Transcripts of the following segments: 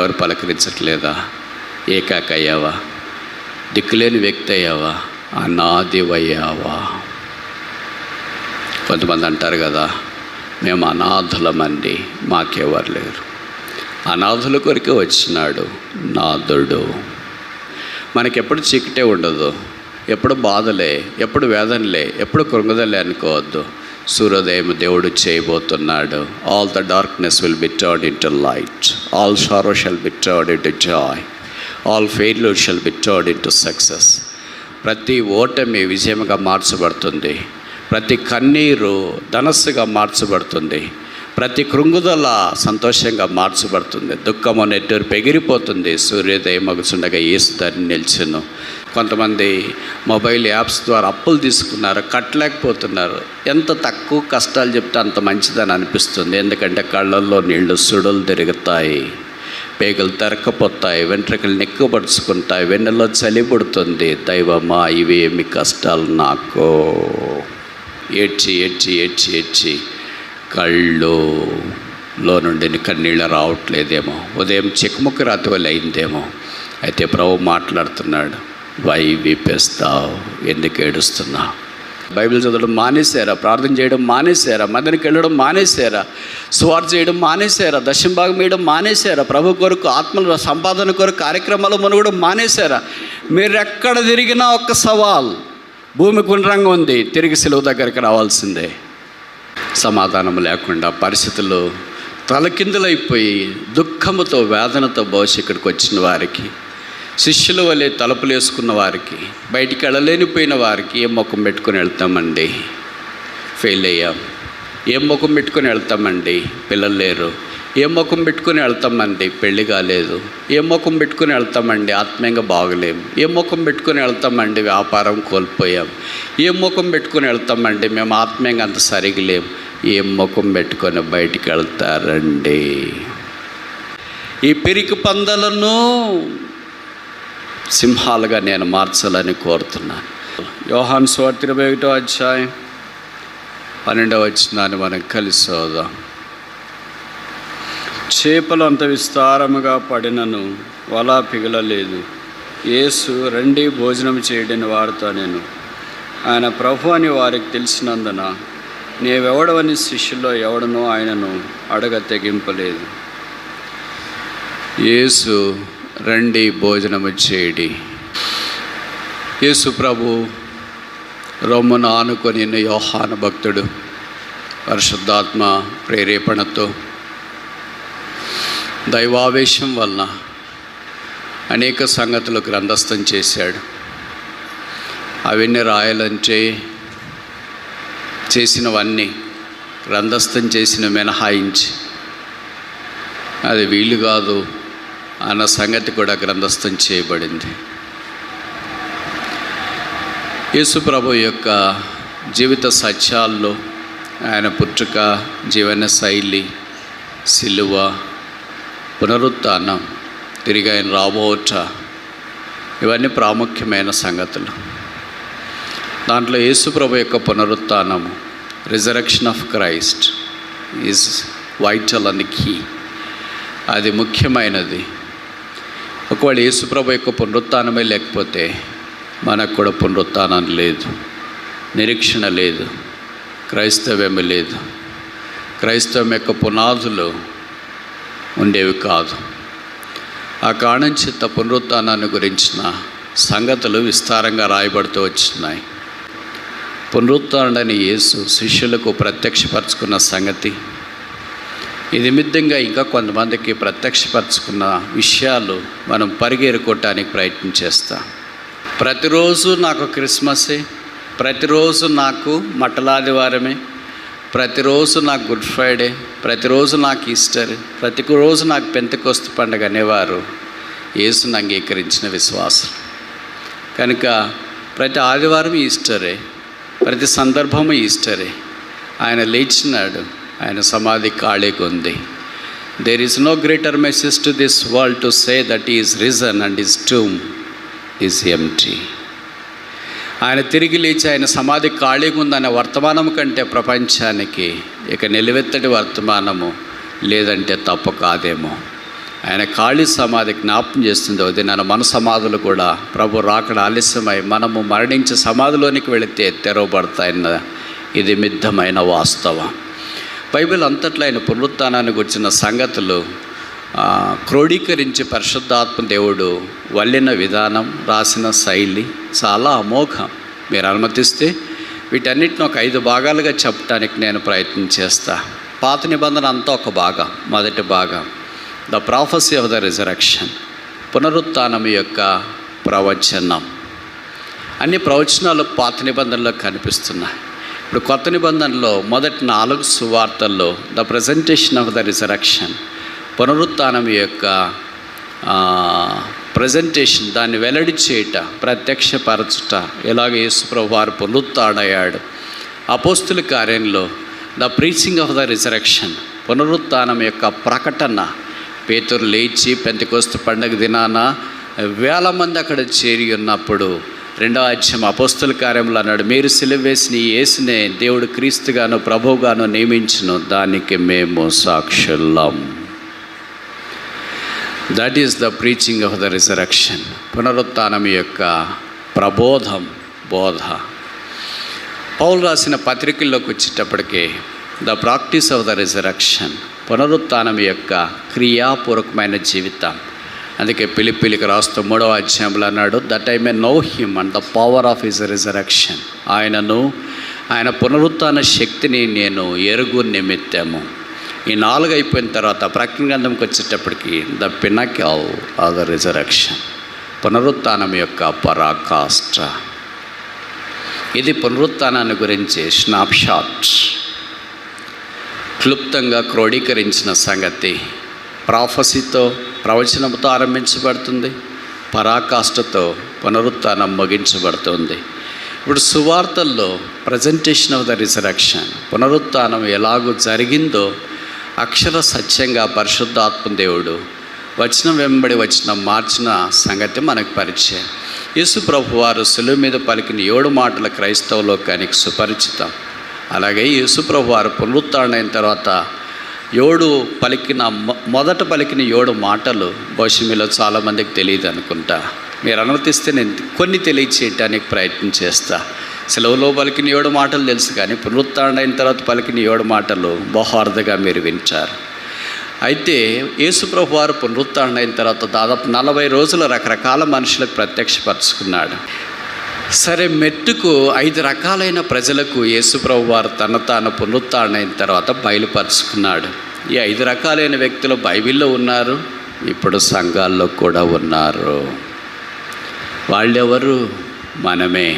ఎవరు పలకరించట్లేదా? ఏకాకయ్యావా? దిక్కులేని వ్యక్తి అయ్యావా? అనాథివయ్యావా? కొంతమంది అంటారు కదా, మేము అనాథులమండి, మాకెవరు లేరు. అనాథుల కొరికే వచ్చినాడు నాథుడు. మనకెప్పుడు చీకటే ఉండదు, ఎప్పుడు బాధలే, ఎప్పుడు వేదనలే, ఎప్పుడు కృంగదలే అనుకోవద్దు. సూర్యోదయం దేవుడు చేయబోతున్నాడు. All the darkness will be turned into light, all sorrow shall be turned into Joy, all failure shall be turned into success. ప్రతి ఓటమి విజయంగా మార్చబడుతుంది, ప్రతి కన్నీరు ధనస్సుగా మార్చబడుతుంది, ప్రతి కృంగుదల సంతోషంగా మార్చబడుతుంది, దుఃఖము నెట్టూరు పెగిరిపోతుంది. సూర్యోదయం మగుచుండగా యేసు దారిని నిలిచెను. కొంతమంది మొబైల్ యాప్స్ ద్వారా అప్పులు తీసుకున్నారు, కట్టలేకపోతున్నారు. ఎంత తక్కువ కష్టాలు చెప్తే అంత మంచిదని అనిపిస్తుంది. ఎందుకంటే కళ్ళల్లో నీళ్లు సుడులు తిరుగుతాయి, పేగలు తెరకపోతాయి, వెంట్రుకలు నెక్కుపడుచుకుంటాయి, వెన్నెల్లో చలి పుడుతుంది. దైవమా, ఇవేమి కష్టాలు నాకు! ఏడ్చి ఏడ్చి ఏడ్చి ఏడ్చి కళ్ళులో నుండి కన్నీళ్ళు రావట్లేదేమో, ఉదయం చిక్కుముక్కు రాతి వల్ల అయిందేమో. అయితే ప్రభు మాట్లాడుతున్నాడు, వై వీపేస్తావు, ఎందుకు ఏడుస్తున్నావు? బైబిల్ చదవడం మానేశారా? ప్రార్థన చేయడం మానేశారా? మందిరికి వెళ్ళడం మానేశారా? సువార్త చేయడం మానేశారా? దశంభాగం వేయడం మానేశారా? ప్రభు కొరకు, ఆత్మల సంపాదన కొరకు కార్యక్రమాలు మునగడం మానేశారా? మీరు ఎక్కడ తిరిగినా ఒక్క సవాల్, భూమి గుండ్రంగా ఉంది, తిరిగి సిలువ దగ్గరికి రావాల్సిందే. సమాధానం లేకుండా పరిస్థితులు తలకిందులైపోయి దుఃఖముతో వేదనతో బహుశా ఇక్కడికి వచ్చిన వారికి, శిష్యుల వలె తలుపులు వేసుకున్న వారికి, బయటికి వెళ్ళలేనిపోయిన వారికి ఏం ముఖం పెట్టుకొని వెళ్తామండి? ఫెయిల్ అయ్యాం. ఏం ముఖం పెట్టుకొని వెళ్తామండి? పిల్లలు లేరు. ఏం ముఖం పెట్టుకొని వెళ్తామండి? పెళ్ళి కాలేదు. ఏం ముఖం పెట్టుకొని వెళ్తామండి? ఆత్మీయంగా బాగలేం. ఏం ముఖం పెట్టుకొని వెళ్తామండి? వ్యాపారం కోల్పోయాం. ఏం ముఖం పెట్టుకొని వెళ్తామండి? మేము ఆత్మీయంగా అంత సరిగా లేం. ఏం ముఖం పెట్టుకొని బయటికి వెళ్తారండి? ఈ పిరికి పందలను సింహాలుగా నేను మార్చాలని కోరుతున్నాను. యోహాను సువార్త 21వ అధ్యాయం 12వ వచనాన్ని మనం కలిసి చదువుదాం. చేపలు అంత విస్తారముగా పడినను వల పిగలలేదు. యేసు రండి భోజనం చేయడని వారితో నేను. ఆయన ప్రభు అని వారికి తెలిసినందున నీవెవడవని శిష్యుల్లో ఎవడనో ఆయనను అడగ తెగింపలేదు. యేసు రండి భోజనము చేయడి. యేసు ప్రభు రొమ్మును ఆనుకొని యోహాను భక్తుడు పరిశుద్ధాత్మ ప్రేరేపణతో, దైవావేశం వలన అనేక సంగతులు గ్రంథస్థం చేశాడు. అవన్నీ రాయాలంటే చేసినవన్నీ గ్రంథస్థం చేసిన మినహాయించి అది వీలు కాదు అన్న సంగతి కూడా గ్రంథస్థం చేయబడింది. యేసు ప్రభు యొక్క జీవిత సత్యాల్లో ఆయన పుట్టుక, జీవన శైలి, సిలువ, పునరుత్థానం, తిరిగి ఆయన రాబోట, ఇవన్నీ ప్రాముఖ్యమైన సంగతులు. దాంట్లో యేసు ప్రభు యొక్క పునరుత్థానము, resurrection of Christ is vital and key. అది ముఖ్యమైనది. ఒకవేళ యేసు ప్రభు యొక్క పునరుత్థానమే లేకపోతే మనకు కూడా పునరుత్థానం లేదు, నిరీక్షణ లేదు, క్రైస్తవ్యమే లేదు. క్రైస్తవం యొక్క పునాదులు ఉండేవి కాదు. ఆ కారణం చేత పునరుత్థానాన్ని గురించిన సంగతులు విస్తారంగా రాయబడుతూ వచ్చినాయి. పునరుత్థానుడని యేసు శిష్యులకు ప్రత్యక్షపరచుకున్న సంగతి, ఈ నిమిత్తంగా ఇంకా కొంతమందికి ప్రత్యక్షపరచుకున్న విషయాలు మనం పరిగెరుకోవటానికి ప్రయత్నం చేస్తాం. ప్రతిరోజు నాకు క్రిస్మసే, ప్రతిరోజు నాకు మట్టలాదివారమే, ప్రతిరోజు నాకు గుడ్ ఫ్రైడే, ప్రతిరోజు నాకు ఈస్టర్, ప్రతిరోజు నాకు పెంతెకొస్తు పండుగ అనేవారు యేసును అంగీకరించిన విశ్వాసం. కనుక ప్రతి ఆదివారం ఈస్టరే, ప్రతి సందర్భము ఈస్టరే. ఆయన లేచినాడు, ఆయన సమాధి ఖాళీగా ఉంది. There is no greater message to this world to say that he is risen and his tomb is empty. ఆయన తిరిగి లేచి ఆయన సమాధి ఖాళీగా ఉందనే వర్తమానం కంటే ప్రపంచానికి ఇక నిలువెత్తడి వర్తమానము లేదంటే తప్పు కాదేమో. ఆయన ఖాళీ సమాధి జ్ఞాపం చేస్తుంది. అది మన సమాధులు కూడా ప్రభు రాకడ ఆలస్యమై మనము మరణించే సమాధిలోనికి వెళితే తెరవబడతాయన్న ఇది మిద్దమైన వాస్తవం. బైబిల్ అంతట్లో ఆయన పునరుత్థానానికి వచ్చిన సంగతులు క్రోడీకరించి పరిశుద్ధాత్మ దేవుడు వల్లిన విధానం, రాసిన శైలి చాలా అమోఘం. మీరు అనుమతిస్తే వీటన్నిటిని ఒక 5 భాగాలుగా చెప్పడానికి నేను ప్రయత్నం చేస్తా. పాత నిబంధన అంతా ఒక భాగం. మొదటి భాగం the prophecy of the resurrection, పునరుత్థానం యొక్క ప్రవచనం. అన్ని ప్రవచనాలు పాత నిబంధనలో కనిపిస్తున్నాయి. ఇప్పుడు కొత్త నిబంధనలో మొదటి 4 సువార్తల్లో the presentation of the resurrection, పునరుత్థానం యొక్క ప్రజెంటేషన్, దాన్ని వెల్లడి చేయుట, ప్రత్యక్షపరచుట, ఎలాగ యేసుప్రభు వారు పునరుత్థానయ్యాడు. అపోస్తుల కార్యంలో the preaching of the resurrection, పునరుత్థానం యొక్క ప్రకటన. పేతురు లేచి పెంతెకోస్తు పండగ దినాన 1000 మంది అక్కడ చేరి ఉన్నప్పుడు 2వ అధ్యాయం అపోస్తుల కార్యంలో అన్నాడు, మీరు సిలువ వేసిన ఈ యేసునే దేవుడు క్రీస్తుగాను ప్రభువుగాను నియమించును, దానికి మేము సాక్షులం. That is the preaching of the resurrection, పునరుత్థానం యొక్క ప్రబోధం, బోధ. పౌలు రాసిన పత్రికల్లోకి వచ్చేటప్పటికి the practice of the resurrection, పునరుత్థానం యొక్క క్రియాపూర్వకమైన జీవితం. అందుకే పిలిపిలికి రాస్తూ 3వ అధ్యాయంలో అన్నాడు, that I may know him and the power of his resurrection, ఆయన పునరుత్థాన శక్తిని నేను ఎరుగు నిమిత్తము. ఈ 4 అయిపోయిన తర్వాత ప్రకటన గ్రంథంకి వచ్చేటప్పటికి the pinnacle of the resurrection, పునరుత్థానం యొక్క పరాకాష్ఠ. ఇది పునరుత్థానాన్ని గురించి స్నాప్షాట్, క్లుప్తంగా క్రోడీకరించిన సంగతి. ప్రాఫెసీతో, ప్రవచనంతో ఆరంభించబడుతుంది, పరాకాష్ఠతో పునరుత్థానం ముగించబడుతుంది. ఇప్పుడు సువార్తల్లో ప్రజెంటేషన్ ఆఫ్ ద రిజరెక్షన్, పునరుత్థానం ఎలాగూ జరిగిందో అక్షర సత్యంగా పరిశుద్ధాత్మ దేవుడు వచనం వెంబడి వచనం మార్చిన సంగతి మనకు పరిచయం. యేసు ప్రభు వారు సిలువ మీద పలికిన 7 మాటల క్రైస్తవ లోకానికి సుపరిచితం. అలాగే యేసు ప్రభు వారు పునరుత్థానం తర్వాత మొదట పలికిన 7 మాటలు బహుశా మీలో చాలామందికి తెలియదు అనుకుంటా. మీరు అనుమతిస్తే నేను కొన్ని తెలియచేయటానికి ప్రయత్నం చేస్తా. సెలవులో పలికిన 7 మాటలు తెలుసు, కానీ పునరుత్థానం అయిన తర్వాత పలికిన 7 మాటలు బహుఅర్థగా మీరు వింటారు. అయితే యేసుప్రభు వారు పునరుత్థానం అయిన తర్వాత దాదాపు 40 రోజులు రకరకాల మనుషులకు ప్రత్యక్షపరుచుకున్నాడు. సరే, మెట్టుకు 5 రకాలైన ప్రజలకు యేసుప్రభు వారు తాను పునరుత్థానం అయిన తర్వాత బయలుపరుచుకున్నాడు. ఈ 5 రకాలైన వ్యక్తులు బైబిల్లో ఉన్నారు, ఇప్పుడు సంఘాల్లో కూడా ఉన్నారు. వాళ్ళెవరు? మనమే.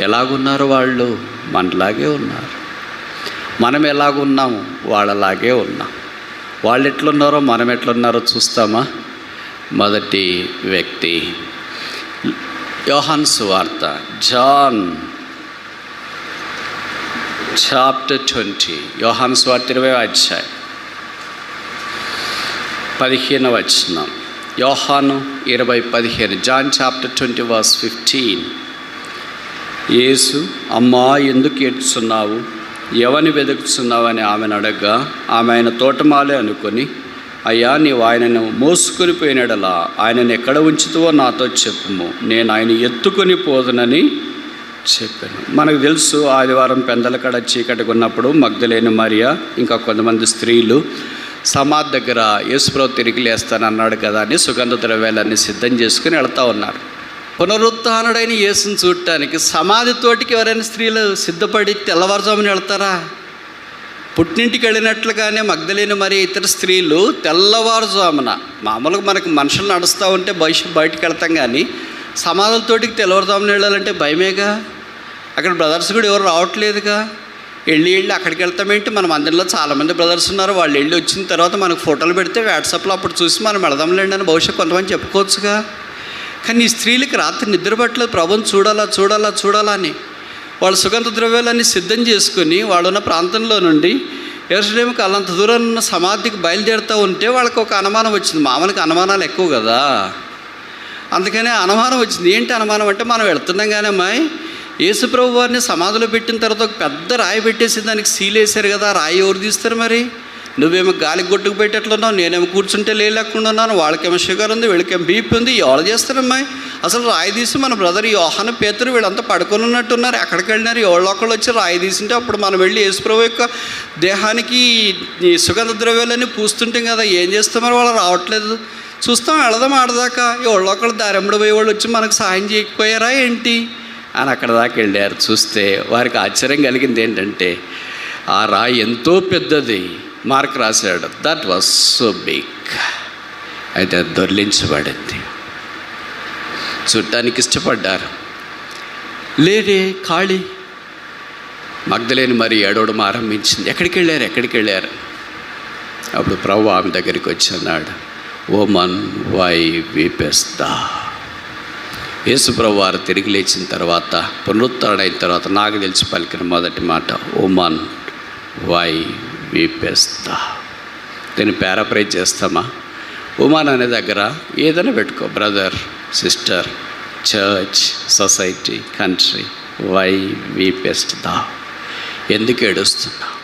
ఎలాగున్నారు వాళ్ళు? మనలాగే ఉన్నారు. మనం ఎలాగున్నాము? వాళ్ళలాగే ఉన్నాం. వాళ్ళు ఎట్లున్నారో మనం ఎట్లున్నారో చూస్తామా? మొదటి వ్యక్తి యోహాను సువార్త, జాన్ చాప్టర్ 20, యోహాను సువార్త 20వ అధ్యాయం 15వ వచనం. యోహాను 20:15, జాన్ చాప్టర్ 20 verse 15. యేసు, అమ్మా ఎందుకు ఏడ్చున్నావు, ఎవని వెతుకుతున్నావు అని ఆమెను అడగగా, ఆమె ఆయన తోటమాలే అనుకొని, అయ్యా నీవు ఆయనను మోసుకొని పోయినడలా ఆయనను ఎక్కడ ఉంచుతావో నాతో చెప్పుము, నేను ఆయన ఎత్తుకొని పోదునని చెప్పాను. మనకు తెలుసు, ఆదివారం పెందల కాడ చీకటిగా ఉన్నప్పుడు మగ్దలేని మరియా ఇంకా కొంతమంది స్త్రీలు సమాధి దగ్గర యేసుప్రభు తిరిగి లేస్తానన్నాడు కదా అని సుగంధ ద్రవ్యాలన్నీ సిద్ధం చేసుకుని వెళ్తూ ఉన్నారు. పునరుత్థానుడైన యేసుని చూడటానికి సమాధి తోటికి ఎవరైనా స్త్రీలు సిద్ధపడి తెల్లవారుజామున వెళ్తారా? పుట్టింటికి వెళ్ళినట్లుగానే మగ్దలేని మరి ఇతర స్త్రీలు తెల్లవారుజామున, మామూలుగా మనకు మనుషులు నడుస్తూ ఉంటే బయటికి వెళ్తాం, కానీ సమాధులతోటికి తెల్లవారుజామున వెళ్ళాలంటే భయమేగా. అక్కడ బ్రదర్స్ కూడా ఎవరు రావట్లేదుగా. వెళ్ళి అక్కడికి వెళ్తామేంటి? మన మందిరంలో చాలామంది బ్రదర్స్ ఉన్నారు, వాళ్ళు వెళ్ళి వచ్చిన తర్వాత మనకు ఫోటోలు పెడితే వాట్సాప్లో అప్పుడు చూసి మనం వెళదాంలేండి అని బహుశా కొంతమంది చెప్పుకోవచ్చుగా. కానీ ఈ స్త్రీలకి రాత్రి నిద్ర పట్టలేదు, ప్రభుని చూడాలా అని. వాళ్ళు సుగంధ ద్రవ్యాలన్నీ సిద్ధం చేసుకుని వాళ్ళున్న ప్రాంతంలో నుండి యెరూషలేముకి అల్లంత దూరం ఉన్న సమాధికి బయలుదేరుతూ ఉంటే వాళ్ళకి ఒక అనుమానం వచ్చింది. మామూలుగా అనుమానాలు ఎక్కువ కదా, అందుకనే అనుమానం వచ్చింది. ఏంటి అనుమానం అంటే, మనం వెళ్తున్నాం కానీ అమ్మాయి యేసుప్రభు వారిని సమాధిలో పెట్టిన తర్వాత ఒక పెద్ద రాయి పెట్టేసి దానికి సీల్ వేశారు కదా, రాయి ఎవరు తీస్తారు మరి? నువ్వేమో గాలికి కొట్టుకు పెట్టేట్లున్నావు, నేనేమో కూర్చుంటే లేకుండా ఉన్నాను, వాళ్ళకేమో షుగర్ ఉంది, వీళ్ళకేమో బీపీ ఉంది, ఎవరు చేస్తారమ్మాయి? అసలు రాయి తీసి మన బ్రదర్ యోహాను పేతురు వీళ్ళంతా పడుకొని ఉన్నట్టున్నారు, ఎక్కడికి వెళ్ళినారు? ఎవళ్ళొక్కళ్ళు వచ్చి రాయి తీసింటే అప్పుడు మనం వెళ్ళి యేసుప్రభు యొక్క దేహానికి ఈ సుగంధ ద్రవ్యాలన్నీ పూస్తుంటాం కదా, ఏం చేస్తామో వాళ్ళు రావట్లేదు, చూస్తాం వెళదాం ఆడదాకా, ఎవళ్ళొక్కళ్ళు దారెంబడి పోయే వాళ్ళు వచ్చి మనకు సహాయం చేయకపోయారా ఏంటి అని అక్కడ దాకా వెళ్ళారు. చూస్తే వారికి ఆశ్చర్యం కలిగింది ఏంటంటే ఆ రాయి ఎంతో పెద్దది. మార్క్ రాశాడు, దట్ వాజ్ సో బిగ్. అయితే అది దొర్లించబడింది. చూడటానికి ఇష్టపడ్డారు, లేదే ఖాళీ. మగ్దలేని మరి ఏడవడం ఆరంభించింది, ఎక్కడికి వెళ్ళారు? అప్పుడు ప్రభు ఆమె దగ్గరికి వచ్చి అన్నాడు, ఓమన్ వై వీపెస్ట్ థౌ? యేసు ప్రభు వారు తిరిగి లేచిన తర్వాత, పునరుద్ధరణైన తర్వాత నాకు తెలిసి పలికిన మొదటి మాట, ఓమన్ వై వీపెస్ట్ థౌ. దీన్ని పారాఫ్రైజ్ చేస్తామా? ఉమాన్ అనే దగ్గర ఏదైనా పెట్టుకో, brother, sister, church, society, country. Why weepest thou? ఎందుకు ఏడుస్తున్నావు?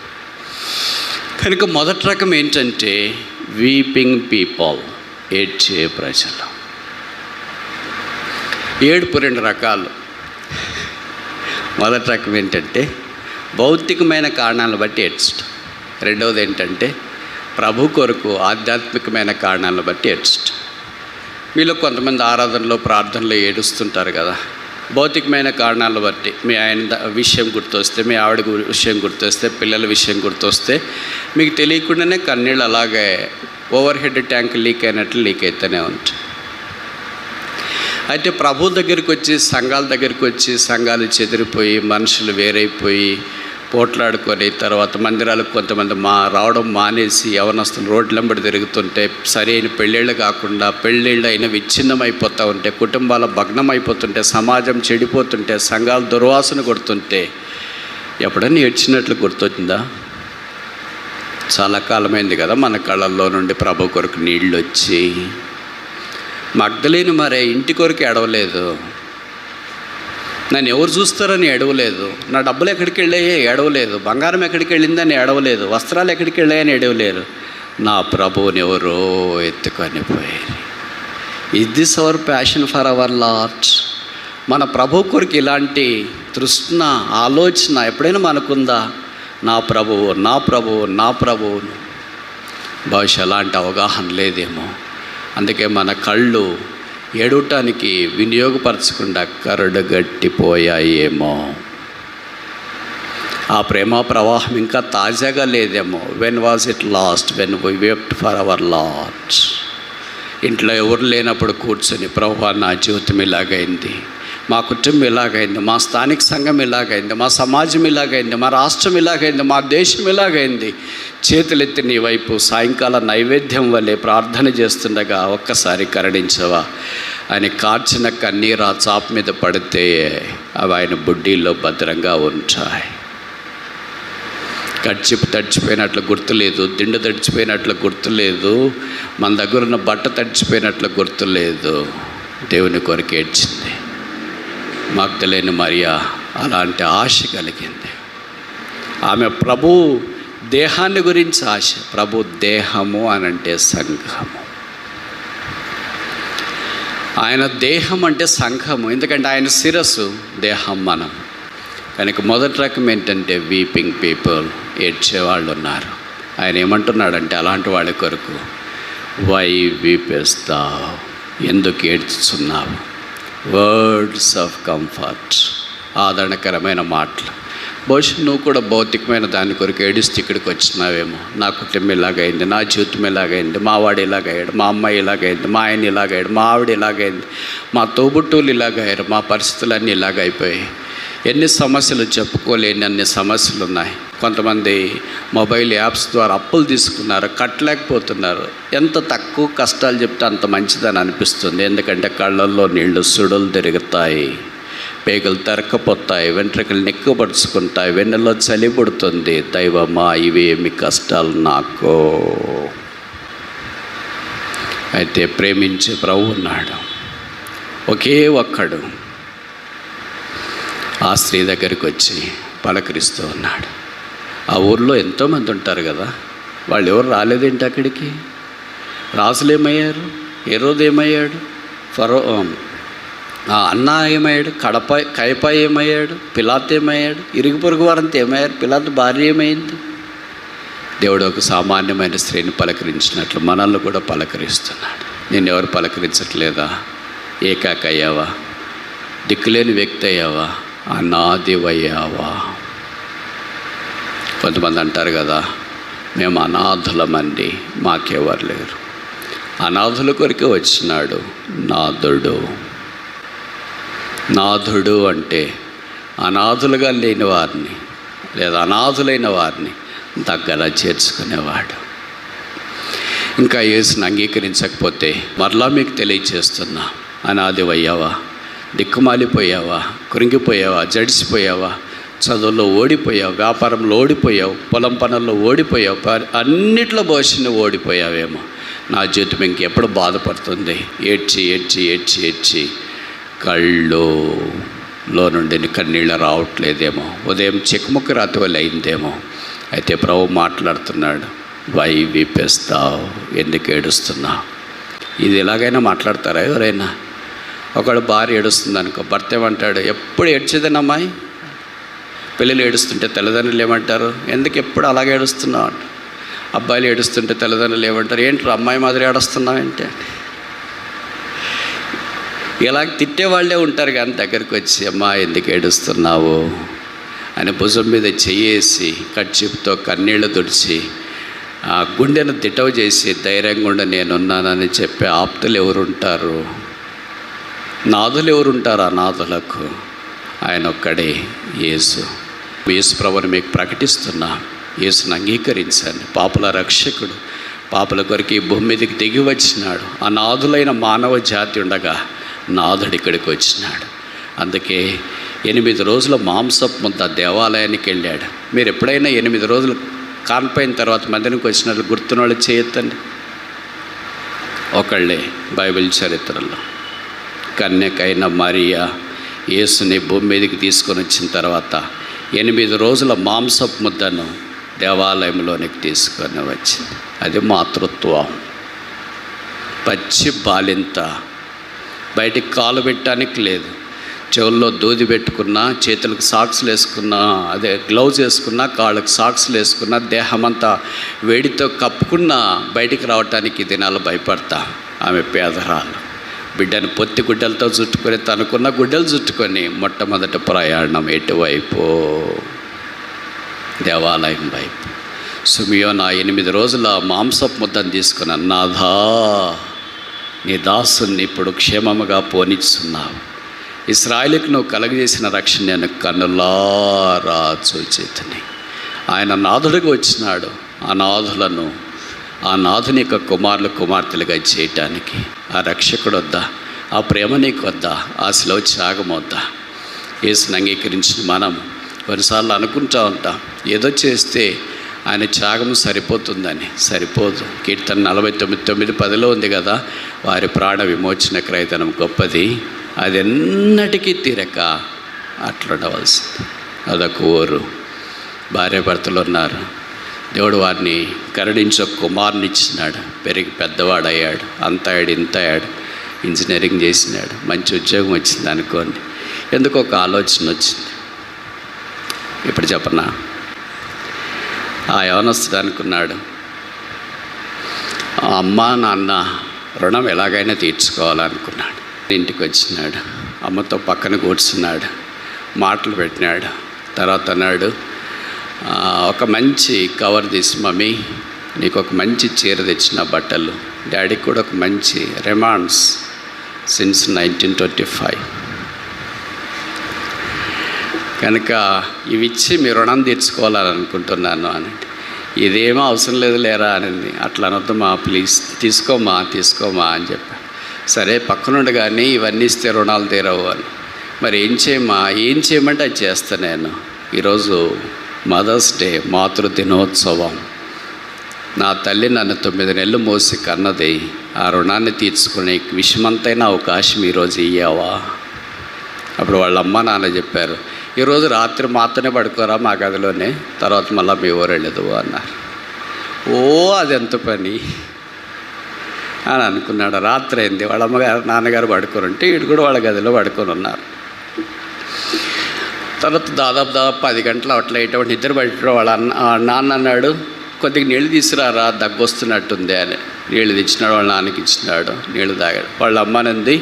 కనుక మొదటి రకం ఏంటంటే వీపింగ్ పీపుల్, ఏడ్చే ప్రజలు. ఏడుపు రెండు రకాలు. మొదటి రకం ఏంటంటే భౌతికమైన కారణాలను బట్టి ఏడ్చడం. రెండవది ఏంటంటే ప్రభు కొరకు ఆధ్యాత్మికమైన కారణాలను బట్టి ఏడ్చడం. మీలో కొంతమంది ఆరాధనలో ప్రార్థనలో ఏడుస్తుంటారు కదా, భౌతికమైన కారణాలను బట్టి. మీ ఆయన విషయం గుర్తొస్తే, మీ ఆవిడ విషయం గుర్తొస్తే, పిల్లల విషయం గుర్తొస్తే మీకు తెలియకుండానే కన్నీళ్ళు అలాగే ఓవర్ హెడ్ ట్యాంక్ లీక్ అయినట్లు లీక్ అవుతూనే ఉంటాయి. అయితే ప్రభు దగ్గరికి వచ్చి, సంఘాల దగ్గరికి వచ్చి, సంఘాలు చెదిరిపోయి, మనుషులు వేరైపోయి, పోట్లాడుకొని, తర్వాత మందిరాలకు కొంతమంది రావడం మానేసి యవనస్తులు రోడ్లెంబడి తిరుగుతుంటే, సరైన పెళ్ళిళ్ళు కాకుండా పెళ్ళిళ్ళు అయిన విచ్ఛిన్నం అయిపోతూ ఉంటే, కుటుంబాల భగ్నం అయిపోతుంటే, సమాజం చెడిపోతుంటే, సంఘాలు దుర్వాసన కొడుతుంటే ఎప్పుడన్నా ఏడ్చినట్లు గుర్తొచ్చిందా? చాలా కాలమైంది కదా మన కళ్ళల్లో నుండి ప్రభు కొరకు నీళ్ళు వచ్చి. మగ్దలేని మరే ఇంటి కొరకు ఏడవలేదు, నన్ను ఎవరు చూస్తారని ఏడవలేదు, నా డబ్బులు ఎక్కడికి వెళ్ళాయే ఏడవలేదు, బంగారం ఎక్కడికి వెళ్ళిందని ఏడవలేదు, వస్త్రాలు ఎక్కడికి వెళ్ళాయని ఏడవలేరు, నా ప్రభువుని ఎవరో ఎత్తుకొని పోయారు. Is this hour passion for our Lord? మన ప్రభు కొరకు ఇలాంటి తృష్ణ, ఆలోచన ఎప్పుడైనా మనకుందా? నా ప్రభువు, నా ప్రభువు, నా ప్రభువును. బహుశా అలాంటి అవగాహన లేదేమో. అందుకే మన కళ్ళు ఏడవటానికి వినియోగపరచకుండా కరడుగట్టిపోయాయేమో. ఆ ప్రేమ ప్రవాహం ఇంకా తాజాగా లేదేమో. When was it last? When we wept for our Lord. ఇంట్లో ఎవరు లేనప్పుడు కూర్చొని, ప్రభువా నా జీవితం ఇలాగైంది, మా కుటుంబం ఇలాగైంది, మా స్థానిక సంఘం ఇలాగైంది, మా సమాజం ఇలాగైంది, మా రాష్ట్రం ఇలాగైంది, మా దేశం ఇలాగైంది, చేతులెత్తి నీ వైపు సాయంకాల నైవేద్యం వల్లే ప్రార్థన చేస్తుండగా ఒక్కసారి కరుణించవా ఆయన కార్చిన కన్నీరు ఆ చాప మీద పడితే అవి ఆయన బుడ్డీల్లో భద్రంగా ఉంటాయి. కర్చీపు తడిచిపోయినట్లు గుర్తులేదు, దిండు తడిచిపోయినట్లు గుర్తులేదు, మన దగ్గర ఉన్న బట్ట తడిచిపోయినట్లు గుర్తులేదు. దేవుని కొరకు ఏడ్చింది. మగ్దలేని మరియా అలాంటి ఆశ కలిగింది. ఆమె ప్రభు దేహాన్ని గురించి ఆశ. ప్రభు దేహము అనంటే సంఘము. ఆయన దేహం అంటే సంఘము, ఎందుకంటే ఆయన శిరస్సు, దేహం మనం. కనుక మొదటి రకం ఏంటంటే వీపింగ్ పీపుల్, ఏడ్చేవాళ్ళు ఉన్నారు. ఆయన ఏమంటున్నాడంటే అలాంటి వాళ్ళ కొరకు, వై వీపెస్ట్ థౌ? ఎందుకు ఏడ్చుతున్నావు? వర్డ్స్ ఆఫ్ కంఫర్ట్, ఆదరణకరమైన మాటలు. బహుశా నువ్వు కూడా భౌతికమైన దాని కొరకు ఏడుస్తూ ఇక్కడికి వచ్చినావేమో. నా కుటుంబం ఇలాగైంది, నా జీవితం ఇలాగైంది, మా వాడు ఇలాగయ్యాడు, మా అమ్మాయి ఇలాగైంది, మా ఆయన ఇలాగయ్యాడు, మా ఆవిడ ఇలాగైంది, మా తోబుట్టువులు ఇలాగయ్యారు, మా పరిస్థితులన్నీ ఇలాగైపోయాయి. ఎన్ని సమస్యలు చెప్పుకోలేని అన్ని సమస్యలు ఉన్నాయి. కొంతమంది మొబైల్ యాప్స్ ద్వారా అప్పులు తీసుకున్నారు, కట్టలేకపోతున్నారు. ఎంత తక్కువ కష్టాలు చెప్తే అంత మంచిదని అనిపిస్తుంది. ఎందుకంటే కళ్ళల్లో నీళ్లు సుడులు తిరుగుతాయి, పేగులు తెరకపోతాయి, వెంట్రుకలు నెక్కుపరుచుకుంటాయి, వెన్నెల్లో చలి పుడుతుంది. దైవమా, ఇవేమి కష్టాలు నాకు. అయితే ప్రేమించే ప్రభు ఉన్నాడు, ఒకే ఒక్కడు. ఆ స్త్రీ దగ్గరికి వచ్చి పలకరిస్తూ ఉన్నాడు. ఆ ఊర్లో ఎంతోమంది ఉంటారు కదా, వాళ్ళు ఎవరు రాలేదేంటి అక్కడికి? రాజులు ఏమయ్యారు? హేరోదు ఏమయ్యాడు? అన్న ఏమయ్యాడు? కయప ఏమయ్యాడు? పిలాతు ఏమయ్యాడు? ఇరుగు పొరుగు వారంతా ఏమయ్యారు? పిలాతు భార్య ఏమైంది? దేవుడు ఒక సామాన్యమైన స్త్రీని పలకరించినట్లు మనల్ని కూడా పలకరిస్తున్నాడు. నేను ఎవరు పలకరించట్లేదా? ఏకాక అయ్యావా? దిక్కులేని వ్యక్తి అయ్యావా? అనాథివయ్యావా? కొంతమంది అంటారు కదా, మేము అనాథులమండి, మాకెవరు లేరు. అనాథుల కొరికి వచ్చినాడు నాథుడు. నాథుడు అంటే అనాథులుగా లేని వారిని లేదా అనాథులైన వారిని దగ్గర చేర్చుకునేవాడు. ఇంకా యేసుని అంగీకరించకపోతే మరలా మీకు తెలియచేస్తున్నా, అనాథివయ్యావా? దిక్కుమాలిపోయావా? కృంగిపోయావా? జడిసిపోయావా? చదువుల్లో ఓడిపోయావు, వ్యాపారంలో ఓడిపోయావు, పొలం పనుల్లో ఓడిపోయావు, అన్నిట్లో భవిష్యత్తు ఓడిపోయావేమో. నా జీవితం ఇంకెప్పుడు బాధపడుతుంది? ఏడ్చి ఏడ్చి ఏడ్చి ఏడ్చి కళ్ళులో నుండి కన్నీళ్ళు రావట్లేదేమో. ఉదయం చెక్కుముక్కు రాతి వల్ల అయిందేమో. అయితే ప్రభు మాట్లాడుతున్నాడు, వై విప్పేస్తావు, ఎందుకు ఏడుస్తున్నావు? ఇది ఎలాగైనా మాట్లాడతారా ఎవరైనా? ఒకడు భార్య ఏడుస్తుంది అనుకో, భర్త ఏమంటాడు? ఎప్పుడు ఏడ్చేదని అమ్మాయి. పిల్లలు ఏడుస్తుంటే తల్లిదండ్రులు ఏమంటారు? ఎందుకు ఎప్పుడు అలాగే ఏడుస్తున్నావు అంట. అబ్బాయిలు ఏడుస్తుంటే తల్లిదండ్రులు ఏమంటారు? ఏంటి అమ్మాయి మాదిరి ఏడుస్తున్నావు ఏంటి? ఇలా తిట్టేవాళ్ళే ఉంటారు కానీ దగ్గరికి వచ్చి, అమ్మా ఎందుకు ఏడుస్తున్నావు అని భుజం మీద చెయ్యేసి కర్చీపుతో కన్నీళ్లు తుడిచి ఆ గుండెను దిటవు చేసి ధైర్యంగా ఉండి నేనున్నానని చెప్పే ఆప్తులు ఎవరుంటారు? నాథులు ఎవరుంటారు? ఆ నాథులకు ఆయన ఒక్కడే యేసు. యేసు ప్రభువుని మీకు ప్రకటిస్తున్నా, యేసుని అంగీకరించండి. పాపుల రక్షకుడు, పాపుల కొరకు ఈ భూమి మీదకి దిగి వచ్చినాడు. ఆ నాథులైన మానవ జాతి ఉండగా నాథుడు ఇక్కడికి వచ్చినాడు. అందుకే 8 రోజుల మాంసపు ముద్ద దేవాలయానికి వెళ్ళాడు. మీరు ఎప్పుడైనా 8 రోజులు కాన్పోయిన తర్వాత మందిరికి వచ్చినట్లు గుర్తున్నోళ్ళు చేయొద్దండి. ఒకళ్ళే బైబిల్ చరిత్రలో కన్యకైన మరియా యేసుని భూమి మీదకి తీసుకొని వచ్చిన తర్వాత 8 రోజుల మాంసపు ముద్దను దేవాలయంలోనికి తీసుకొని వచ్చింది. అది మాతృత్వం. పచ్చి బాలింత, బయటికి కాలు పెట్టడానికి లేదు. చెవుల్లో దూది పెట్టుకున్నా, చేతులకు సాక్స్లు వేసుకున్నా, అదే గ్లౌజ్ వేసుకున్నా, కాళ్ళకు సాక్స్లు వేసుకున్నా, దేహమంతా వేడితో కప్పుకున్నా బయటికి రావటానికి దినాలు భయపడతా. ఆమె పేదరాలు. బిడ్డను పొత్తి గుడ్డలతో చుట్టుకొని, తనకున్న గుడ్డలు చుట్టుకొని మొట్టమొదటి ప్రయాణం ఎటువైపు? దేవాలయం వైపు. సుమియోను 8 రోజుల మాంసపు ముద్దను తీసుకుని, నాథా నీ దాసుని ఇప్పుడు క్షేమముగా పోనిస్తున్నావు. ఇశ్రాయేలుకు నువ్వు కలగజేసిన రక్షణ నేను కన్నులారా చూచేతని. ఆయన నాథుడిగా వచ్చినాడు. ఆ నాథులను, ఆ నాథుని యొక్క కుమారులు కుమార్తెలుగా చేయటానికి. ఆ రక్షకుడు వద్దా? ఆ ప్రేమ నీకు వద్దా? ఆ శిలువ త్యాగం వద్దా? యేసుని అంగీకరించిన మనం కొన్నిసార్లు అనుకుంటూ ఉంటాం, ఏదో చేస్తే ఆయన త్యాగం సరిపోతుందని. సరిపోదు. కీర్తన 49:9-10 ఉంది కదా, వారి ప్రాణ విమోచన క్రయధనం గొప్పది, అది ఎన్నటికీ తీరక అట్లుండవలసింది. అదొక ఊరు. భార్యాభర్తలు ఉన్నారు. దేవుడు వారిని కరుణించి ఒక కుమారుని ఇచ్చినాడు. పెరిగి పెద్దవాడయ్యాడు. అంత అయ్యాడు, ఇంత అయ్యాడు, ఇంజనీరింగ్ చేసినాడు, మంచి ఉద్యోగం వచ్చింది అనుకోండి. ఎందుకు ఒక ఆలోచన వచ్చింది. ఇప్పుడు చెప్పనా, ఆ యవనస్తుడు అనుకున్నాడు, అమ్మ నాన్న రుణం ఎలాగైనా తీర్చుకోవాలనుకున్నాడు. ఇంటికి వచ్చినాడు. అమ్మతో పక్కన కూర్చున్నాడు, మాటలు పెట్టినాడు. తర్వాత అన్నాడు, ఒక మంచి కవర్ తీసి, మమ్మీ నీకు ఒక మంచి చీర తెచ్చిన బట్టలు, డాడీకి కూడా ఒక మంచి రెమాండ్స్ సిన్స్ 1925 కనుక ఇవి ఇచ్చి మీ రుణం తీర్చుకోవాలని అనుకుంటున్నాను అని. ఇదేమో అవసరం లేదు లేరా అనింది. అట్లా అనొద్దమ్మా ప్లీజ్, తీసుకోమా అని చెప్పాను. సరే పక్కనుండి కానీ ఇవన్నీ ఇస్తే రుణాలు తీరవు అని. మరి ఏం చేయమంటే అది చేస్తాను నేను. ఈరోజు మదర్స్ డే, మాతృ దినోత్సవం. నా తల్లి నన్ను 9 నెలలు మోసి కన్నది. ఆ రుణాన్ని తీర్చుకునే విషయమంతైనా అవకాశం ఈరోజు ఇయ్యావా? అప్పుడు వాళ్ళ అమ్మ నాన్న చెప్పారు, ఈరోజు రాత్రి మాత్రమే పడుకోరా మా గదిలోనే, తర్వాత మళ్ళీ మీ ఊరు వెళ్ళదు అన్నారు. అది ఎంత పని అని అనుకున్నాడు. రాత్రి అయింది. వాళ్ళ అమ్మగారు నాన్నగారు పడుకొని ఉంటే వీడు కూడా వాళ్ళ గదిలో పడుకొని ఉన్నారు. తర్వాత దాదాపు 10 గంటలు అట్లా ఇటువంటి నిద్ర పట్టడం వాళ్ళ నాన్న అన్నాడు, కొద్దిగా నీళ్ళు తీసుకురారా, దగ్గు వస్తున్నట్టుంది అని. నీళ్ళు తెచ్చినాడు, వాళ్ళ నాన్నకి ఇచ్చినాడు. నీళ్ళు తాగాడు. వాళ్ళ అమ్మనంది,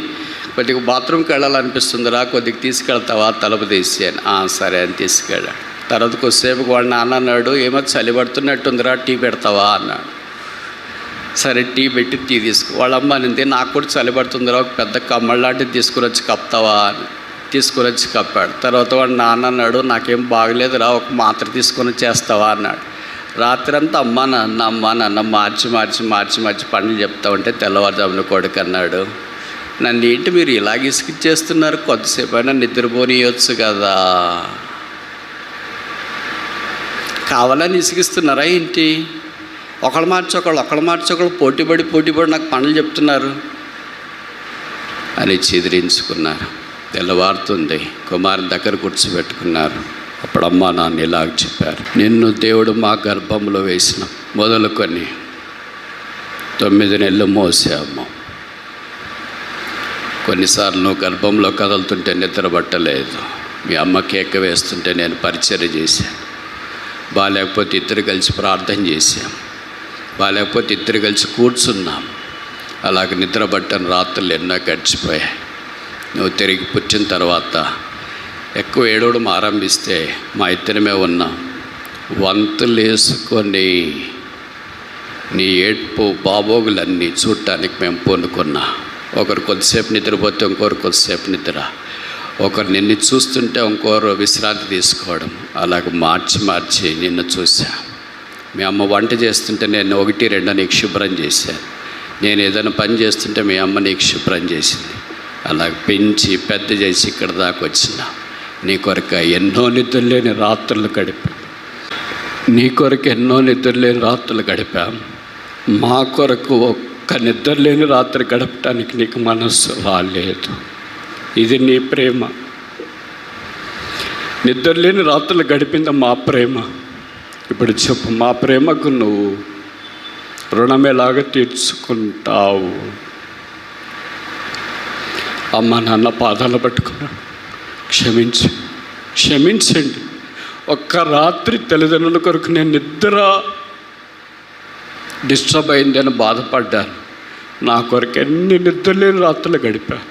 కొద్దిగా బాత్రూమ్కి వెళ్ళాలనిపిస్తుందిరా, కొద్దిగా తీసుకెళ్తావా తలుపు తీసి అని. సరే అని తీసుకెళ్ళాడు. తర్వాత కొద్దిసేపు వాళ్ళ నాన్న అన్నాడు, ఏమో చలి పడుతున్నట్టుందిరా, టీ పెడతావా అన్నాడు. సరే టీ పెట్టి టీ తీసుకో. వాళ్ళ అమ్మ అనింది, నాకు కూడా చలి పడుతుందిరా, ఒక పెద్ద కమ్మడి లాంటిది తీసుకుని వచ్చి కప్తావా అని. తీసుకుని వచ్చి కప్పాడు. తర్వాత వాడు నాన్న అన్నాడు, నాకేం బాగలేదురా, ఒక మాత్ర తీసుకొని చేస్తావా అన్నాడు. రాత్రి అంతా అమ్మ నాన్న మార్చి పనులు చెప్తా ఉంటే తెల్లవారుజామున కొడుకు అన్నాడు, నన్ను ఏంటి మీరు ఇలాగ ఇసుకిచ్చేస్తున్నారు, కొద్దిసేపు అయినా నిద్రపోనియొచ్చు కదా, కావాలని ఇసుకిస్తున్నారా ఏంటి, ఒకళ్ళు మార్చి ఒకళ్ళు పోటీపడి నాకు పనులు చెప్తున్నారు అని చెదిరించుకున్నారు. తెల్లవారుతుంది. కుమారుని దగ్గర కూర్చోబెట్టుకున్నారు. అప్పుడు అమ్మ నాన్న ఇలాగ చెప్పారు, నిన్ను దేవుడు మా గర్భంలో వేసిన మొదలుకొని 9 నెలలు మోసాము. కొన్నిసార్లు నువ్వు గర్భంలో కదులుతుంటే నిద్రపట్టలేదు. మీ అమ్మ కేక వేస్తుంటే నేను పరిచర్య చేశాను. బాగాలేకపోతే ఇద్దరు కలిసి ప్రార్థన చేశాం. బాగాలేకపోతే ఇద్దరు కలిసి కూర్చున్నాం. అలాగ నిద్రపట్టని రాత్రులు ఎన్నో గడిచిపోయాయి. నువ్వు తిరిగి పుట్టిన తర్వాత ఎక్కువ ఏడవడం ఆరంభిస్తే మా ఇద్దరమే ఉన్నాం. వంతులు వేసుకొని నీ ఏడ్పు బాబోగులన్నీ చూడటానికి మేము పూనుకున్నా. ఒకరు కొద్దిసేపు నిద్రపోతే ఇంకొకరు కొద్దిసేపు నిద్ర, ఒకరు నిన్ను చూస్తుంటే ఇంకొకరు విశ్రాంతి తీసుకోవడం. అలాగ మార్చి నిన్ను చూసా. మీ అమ్మ వంట చేస్తుంటే నేను 1-2 నీకు శుభ్రం చేశాను. నేను ఏదైనా పని చేస్తుంటే మీ అమ్మ నీకు శుభ్రం చేసింది. అలాగ పెంచి పెద్ద చేసి ఇక్కడ దాకా వచ్చిన. నీ కొరకు ఎన్నో నిద్రలేని రాత్రులు గడిపాం. మా కొరకు ఒక్క నిద్రలేని రాత్రి గడపటానికి నీకు మనస్సు రాలేదు. ఇది నీ ప్రేమ. నిద్రలేని రాత్రులు గడిపింది మా ప్రేమ. ఇప్పుడు చెప్పు, మా ప్రేమకు నువ్వు రుణం ఎలాగ తీర్చుకుంటావు? అమ్మ నాన్న పాదాలు పట్టుకున్నాడు, క్షమించండి. ఒక్క రాత్రి తల్లిదండ్రుల కొరకు నేను నిద్ర డిస్టర్బ్ అయింది అని బాధపడ్డాను. నా కొరకు ఎన్ని నిద్రలేని రాత్రులు గడిపాను.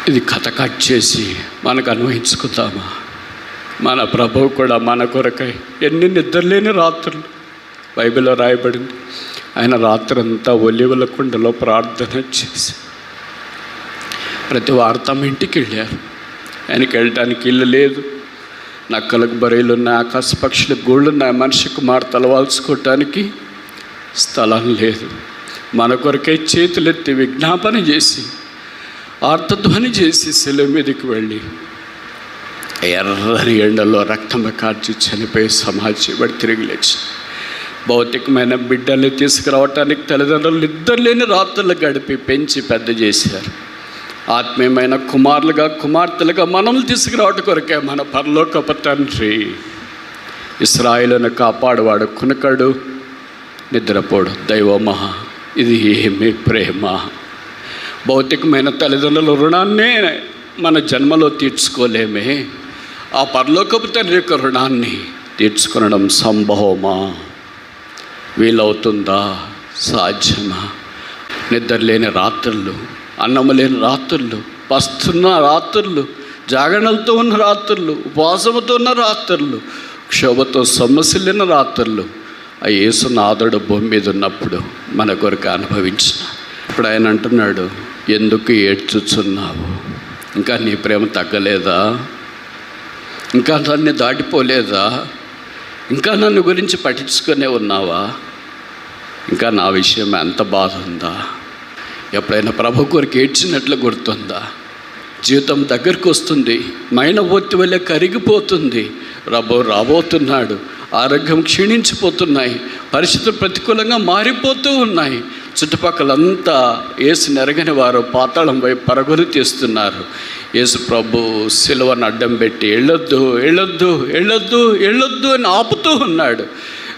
ఇది కథ కట్ చేసి మనకు అన్వయించుకుందామా? మన ప్రభువు కూడా మన కొరకై ఎన్ని నిద్రలేని రాత్రులు బైబిల్లో రాయబడింది. ఆయన రాత్రంతా ఒలివల కుండలో ప్రార్థన చేసి ప్రతి వారు తమ ఇంటికి వెళ్ళారు. ఆయనకి వెళ్ళటానికి ఇల్లు లేదు. నక్కలకు బరీలు ఉన్నాయి, ఆకాశ పక్షులకు గూళ్ళు ఉన్నాయి, మనిషి కుమారు తలవాల్చుకోవటానికి స్థలం లేదు. మన కొరకై చేతులెత్తి విజ్ఞాపన చేసి ఆర్తధ్వని చేసి శిలువ మీదకి వెళ్ళి ఎర్రని ఎండలో రక్తము కార్చి చనిపోయి సమాజం తిరిగి లేచి భౌతికమైన బిడ్డల్ని తీసుకురావటానికి తల్లిదండ్రులు నిద్రలేని రాత్రులు గడిపి పెంచి పెద్ద చేశారు. ఆత్మీయమైన కుమార్తెలుగా మనల్ని తీసుకురావటం కొరకే మన పరలోకపు తండ్రి ఇశ్రాయేలును కాపాడువాడు, కునకడు, నిద్రపోడు దైవమా. ఇది ఏమి ప్రేమ! భౌతికమైన తల్లిదండ్రుల రుణాన్నే మన జన్మలో తీర్చుకోలేమే. ఆ పరలోకపు తండ్రి యొక్క రుణాన్ని తీర్చుకొనడం సంభవమా? వీలవుతుందా? సాధ్యమా? నిద్రలేని రాత్రులు, అన్నము లేని రాత్రులు, పస్తున్న రాత్రులు, జాగరణలతో ఉన్న రాత్రులు, ఉపవాసముతో ఉన్న రాత్రులు, క్షోభతో సమస్యలున్న రాత్రులు ఆ యేసునాథుడు భూమి మీద ఉన్నప్పుడు మన కొరకు అనుభవించిన. ఇప్పుడు ఆయన అంటున్నాడు, ఎందుకు ఏడ్చుచున్నావు? ఇంకా నీ ప్రేమ తగ్గలేదా? ఇంకా నన్ను దాటిపోలేదా? ఇంకా నన్ను గురించి పట్టించుకునే ఉన్నావా? ఇంకా నా విషయం ఎంత బాధ ఉందా? ఎప్పుడైనా ప్రభు కొరకు ఏడ్చినట్లు గుర్తుందా? జీవితం దగ్గరకు వస్తుంది, మైన ఒత్తి వల్లే కరిగిపోతుంది. రాబోతున్నాడు. ఆరోగ్యం క్షీణించిపోతున్నాయి, పరిస్థితులు ప్రతికూలంగా మారిపోతూ ఉన్నాయి. చుట్టుపక్కలంతా యేసుని ఎరగని వారు పాతాళం వైపు పరుగులు తీస్తున్నారు. యేసు ప్రభు సిలువను అడ్డం పెట్టి వెళ్ళొద్దు వెళ్ళొద్దు వెళ్ళొద్దు వెళ్ళొద్దు అని ఆపుతూ ఉన్నాడు.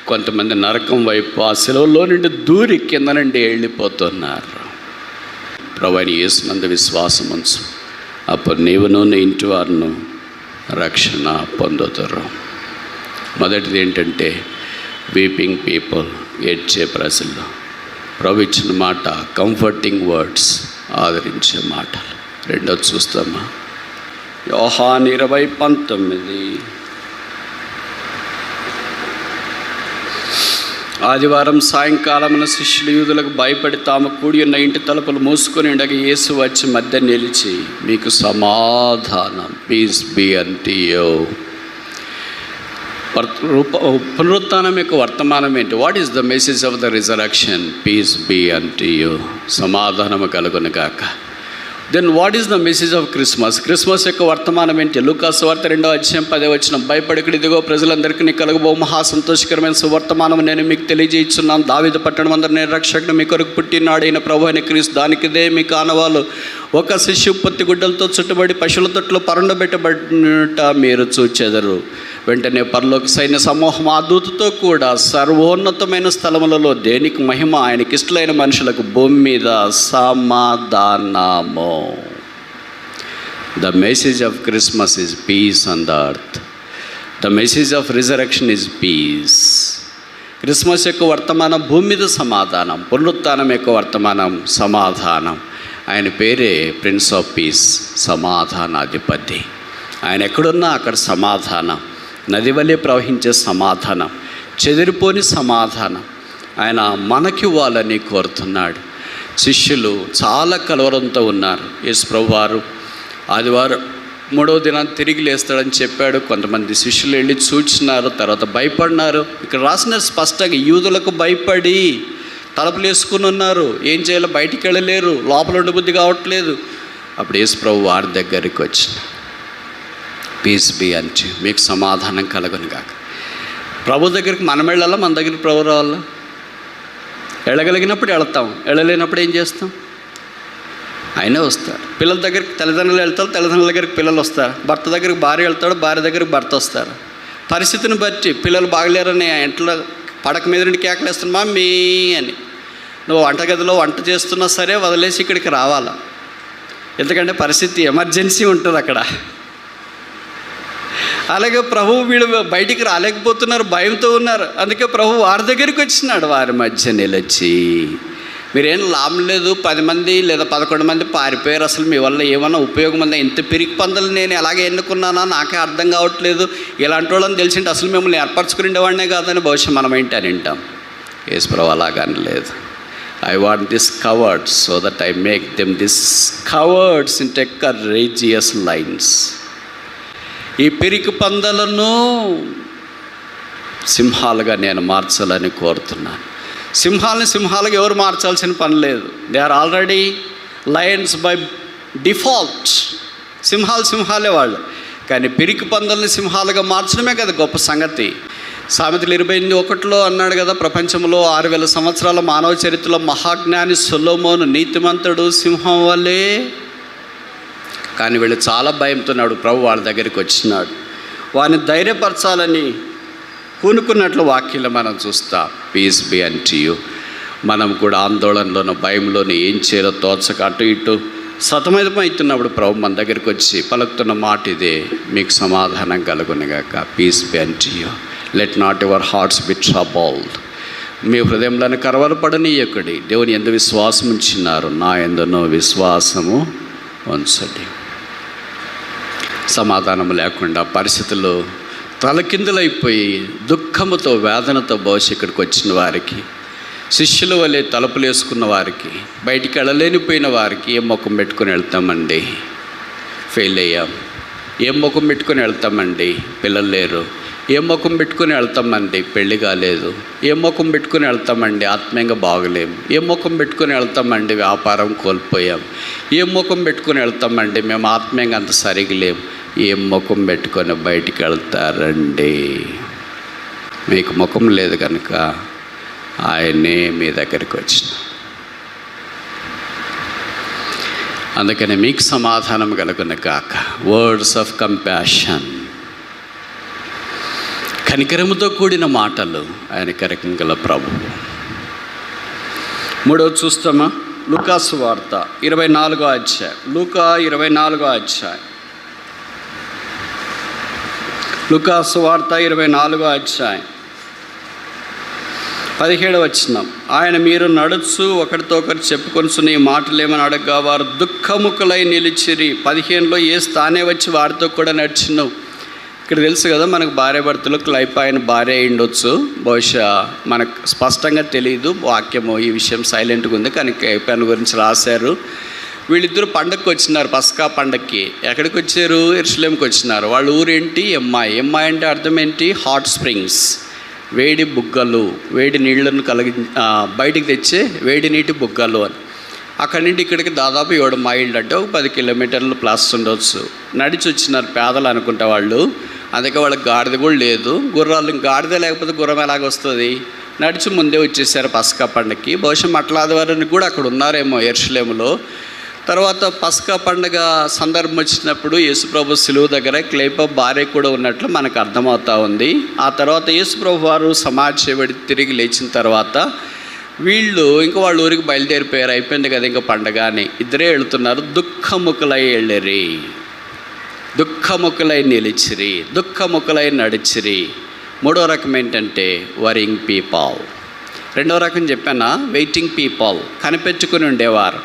కొంతమంది నరకం వైపు ఆ సిలువలో నుండి దూరి కింద నుండి వెళ్ళిపోతున్నారు. ప్రభువైన యేసునందు విశ్వాసం ఉంచు, అప్పుడు నీవును నీ ఇంటి వారును రక్షణ పొందుతారు. మొదటిది ఏంటంటే వీపింగ్ పీపుల్, ఏడ్చే ప్రజలు. ప్రభు ఇచ్చిన మాట కంఫర్టింగ్ వర్డ్స్, ఆదరించే మాటలు. రెండోది చూస్తామా, యోహాను 20:19. ఆదివారం సాయంకాలమున శిష్యులు యూదులకు భయపడి తాము కూడి ఉన్న ఇంటి తలుపులు మూసుకొని ఉండగా యేసు వచ్చి మధ్య నిలిచి, మీకు సమాధానం, పీస్ బి అంటూ యూ. పునరుత్థానం యొక్క వర్తమానం ఏంటి? What is the message of the resurrection? Peace be unto you, సమాధానము కలుగును గాక. Then what is the message of Christmas? Christmas యొక్క వర్తమానం ఏంటి? లూకా సువార్త 2:10 భయపడకుడి, ఇదిగో ప్రజలందరికీ కలుగబో మహా సంతోషకరమైన సువర్తమానం నేను మీకు తెలియజేస్తున్నాను. దావీదు పట్టణం అందరూ నేను రక్షకుడు మీ కొరకు పుట్టినాడు అయిన ప్రభు అయిన క్రీస్తు. దానికిదే మీ కానవాళ్ళు ఒక శిశువు పొత్తి గుడ్డలతో చుట్టబడి పశువుల తొట్లో పరుండబెట్టబడినట మీరు చూచెదరు. వెంటనే పరలోక సైన్య సమూహం ఆ దూతతో కూడా సర్వోన్నతమైన స్థలములలో దేనికి మహిమ, ఆయనకి ఇష్టలైన మనుషులకు భూమి మీద సమాధానము. The message of Christmas is peace on the earth. The message of resurrection is peace. Christmas యొక్క వర్తమానం భూమి మీద సమాధానం, పునరుత్థానం యొక్క వర్తమానం సమాధానం. ఆయన పేరే ప్రిన్స్ ఆఫ్ పీస్, సమాధానాధిపతి. ఆయన ఎక్కడున్నా అక్కడ సమాధానం, నది వలె ప్రవహించే సమాధానం, చెదిరిపోని సమాధానం ఆయన మనకివ్వాలని కోరుతున్నాడు. శిష్యులు చాలా కలవరంతో ఉన్నారు. యేసు ప్రభువారు ఆదివారం 3వ దినాన్ని తిరిగి లేస్తాడని చెప్పాడు. కొంతమంది శిష్యులు వెళ్ళి చూచినారు, తర్వాత భయపడినారు. ఇక్కడ రాసిన స్పష్టంగా యూదులకు భయపడి తలుపులు వేసుకుని ఉన్నారు. ఏం చేయాలో బయటికి వెళ్ళలేరు, లోపల ఉండబుద్ధి కావట్లేదు. అప్పుడు యేసు ప్రభు వారి దగ్గరికి వచ్చిన, పీస్ బి అంటే మీకు సమాధానం కలగను కాక. ప్రభు దగ్గరికి మనం వెళ్ళాలా, మన దగ్గరికి ప్రభు రావాలా? వెళ్ళగలిగినప్పుడు వెళతాం, వెళ్ళలేనప్పుడు ఏం చేస్తాం? ఆయనే వస్తారు. పిల్లల దగ్గరికి తల్లిదండ్రులు వెళ్తారు, తల్లిదండ్రుల దగ్గరికి పిల్లలు వస్తారు. భర్త దగ్గరికి భార్య వెళ్తాడు, భార్య దగ్గరికి భర్త వస్తారు. పరిస్థితిని బట్టి పిల్లలు బాగలేరని ఇంట్లో పడక మీద నుండి కేకలేస్తున్నా మమ్మీ అని. నువ్వు వంటగదిలో వంట చేస్తున్నా సరే వదిలేసి ఇక్కడికి రావాలా, ఎందుకంటే పరిస్థితి ఎమర్జెన్సీ ఉంటుంది అక్కడ. అలాగే ప్రభు వీళ్ళు బయటికి రాలేకపోతున్నారు, భయంతో ఉన్నారు. అందుకే ప్రభు వారి దగ్గరికి వచ్చినాడు. వారి మధ్య నిలిచి, మీరేం లాభం లేదు, 10 మంది లేదా 11 మంది పారిపోయారు, అసలు మీ వల్ల ఏమన్నా ఉపయోగం ఉందా? ఇంత పిరికి పందులు నేను ఎలాగే ఎన్నుకున్నానా నాకే అర్థం కావట్లేదు. ఇలాంటి వాళ్ళని తెలిసింటే అసలు మిమ్మల్ని ఏర్పరచుకుని ఉండేవాడినే కాదని బహుశా మనం ఏంటి అని వింటాం. యేసు ప్రభు అలాగని లేదు. I want this covered so that I make them this coverts in టె కరేజియస్ లైన్స్. ఈ పిరికి పందలను సింహాలుగా నేను మార్చాలని కోరుతున్నాను. సింహాలని సింహాలుగా ఎవరు మార్చాల్సిన పని లేదు. They are already lions by default. సింహాలే వాళ్ళు. కానీ పిరికి పందల్ని సింహాలుగా మార్చడమే కదా గొప్ప సంగతి. సామెతలు 28:1 అన్నాడు కదా, ప్రపంచంలో 6000 సంవత్సరాల మానవ చరిత్రలో మహాజ్ఞాని సొలొమోను నీతిమంతుడు సింహం వల్లే. కానీ వీళ్ళు చాలా భయంతోన్నాడు. ప్రభు వాళ్ళ దగ్గరికి వచ్చినాడు. వారిని ధైర్యపరచాలని పూనుకున్నట్లు వాక్యంలో మనం చూస్తాం. Peace be unto you. మనం కూడా ఆందోళనలోనూ భయంలోనూ ఏం చేయాలో తోచక అటు ఇటు సతమతమవుతున్నప్పుడు ప్రభు మన దగ్గరికి వచ్చి పలుకుతున్న మాట ఇదే, మీకు సమాధానం కలుగునుగాక. Peace be unto you. Let not your hearts be troubled. మీ హృదయంలోని కలవరపడనీయకుడి. దేవుని యందు విశ్వాసం ఉంచినారు, నా యందును విశ్వాసము ఉంచండి. సమాధానం లేకుండా పరిస్థితులు తలకిందులైపోయి దుఃఖముతో వేదనతో బహుశా ఇక్కడికి వచ్చిన వారికి, శిష్యుల వలె తలుపులు వేసుకున్న వారికి, బయటికి వెళ్ళలేనిపోయిన వారికి ఏం ముఖం పెట్టుకొని వెళ్తామండి? ఫెయిల్ అయ్యాం. ఏం ముఖం పెట్టుకొని వెళ్తామండి? పిల్లలు లేరు. ఏం ముఖం పెట్టుకొని వెళ్తామండి? పెళ్ళి కాలేదు. ఏం ముఖం పెట్టుకొని వెళ్తామండి? ఆత్మీయంగా బాగలేము. ఏం ముఖం పెట్టుకొని వెళ్తామండి? వ్యాపారం కోల్పోయాం. ఏం ముఖం పెట్టుకొని వెళ్తామండి? మేము ఆత్మీయంగా అంత సరిగా లేము. ఏం ముఖం పెట్టుకొని బయటికి వెళ్తారండి? మీకు ముఖం లేదు కనుక ఆయనే మీ దగ్గరికి వచ్చిన. అందుకని మీకు సమాధానం కలుగును గాక. వర్డ్స్ ఆఫ్ కంపాషన్, కనికరముతో కూడిన మాటలు ఆయన కనికరం గల ప్రభువు. మూడవది చూస్తామా? లూకా సువార్త 24వ అధ్యాయం. లూకా 24వ అధ్యాయం. లూకా సువార్త 24వ అధ్యాయం 17వ వచనం. ఆయన మీరు నడుచు ఒకరితో ఒకరు చెప్పుకొనిచున్న ఈ మాటలు ఏమని అడగగా వారు దుఃఖముఖులై నిలిచిరి. 15లో యేసు తానే వచ్చి వారితో కూడా నడిచిను. ఇక్కడ తెలుసు కదా మనకు భార్య భర్తలు, క్లైప్ ఆయన భార్య అయి ఉండొచ్చు, బహుశా మనకు స్పష్టంగా తెలియదు వాక్యము, ఈ విషయం సైలెంట్గా ఉంది, కానీ క్లైప్ ఆయన గురించి రాశారు. వీళ్ళిద్దరూ పండగకి వచ్చినారు, పస్కా పండగకి. ఎక్కడికి వచ్చారు? యెరూషలేంకి వచ్చినారు. వాళ్ళ ఊరేంటి? ఎమ్మాయి. ఎమ్మాయి అంటే అర్థం ఏంటి? హాట్ స్ప్రింగ్స్, వేడి బుగ్గలు, వేడి నీళ్లను బయటికి తెచ్చే వేడి నీటి బుగ్గలు అని. అక్కడి నుండి ఇక్కడికి దాదాపు 7 మైళ్ళు, అంటే ఒక 10 కిలోమీటర్లు ప్లస్ ఉండొచ్చు. నడిచి వచ్చినారు, పేదలు అనుకుంటా వాళ్ళు. అందుకే వాళ్ళకి గాడిద కూడా లేదు. గుర్రాలు, గాడిద లేకపోతే గుర్రం ఎలాగొస్తుంది? నడిచి ముందే వచ్చేసారు పస్కా పండగకి. బహుశా మట్లాదివారానికి కూడా అక్కడ ఉన్నారేమో యెరూషలేములో. తర్వాత పస్కా పండుగ సందర్భం వచ్చినప్పుడు యేసుప్రభు సిలువ దగ్గర క్లెయోపా భార్య కూడా ఉన్నట్లు మనకు అర్థమవుతా ఉంది. ఆ తర్వాత యేసుప్రభు వారు సమాధి చేయబడి తిరిగి లేచిన తర్వాత వీళ్ళు ఇంకా వాళ్ళ ఊరికి బయలుదేరిపోయారు. అయిపోయింది కదా ఇంకా పండగ అని. ఇద్దరే వెళుతున్నారు. దుఃఖముఖులై వెళ్ళిరి, దుఃఖముఖులై నిలిచిరి, దుఃఖముఖులై నడిచిరి. మూడో రకం ఏంటంటే వరింగ్ పీపుల్. రెండో రకం చెప్పానా? వెయిటింగ్ పీపుల్, కనిపెట్టుకుని ఉండేవారు.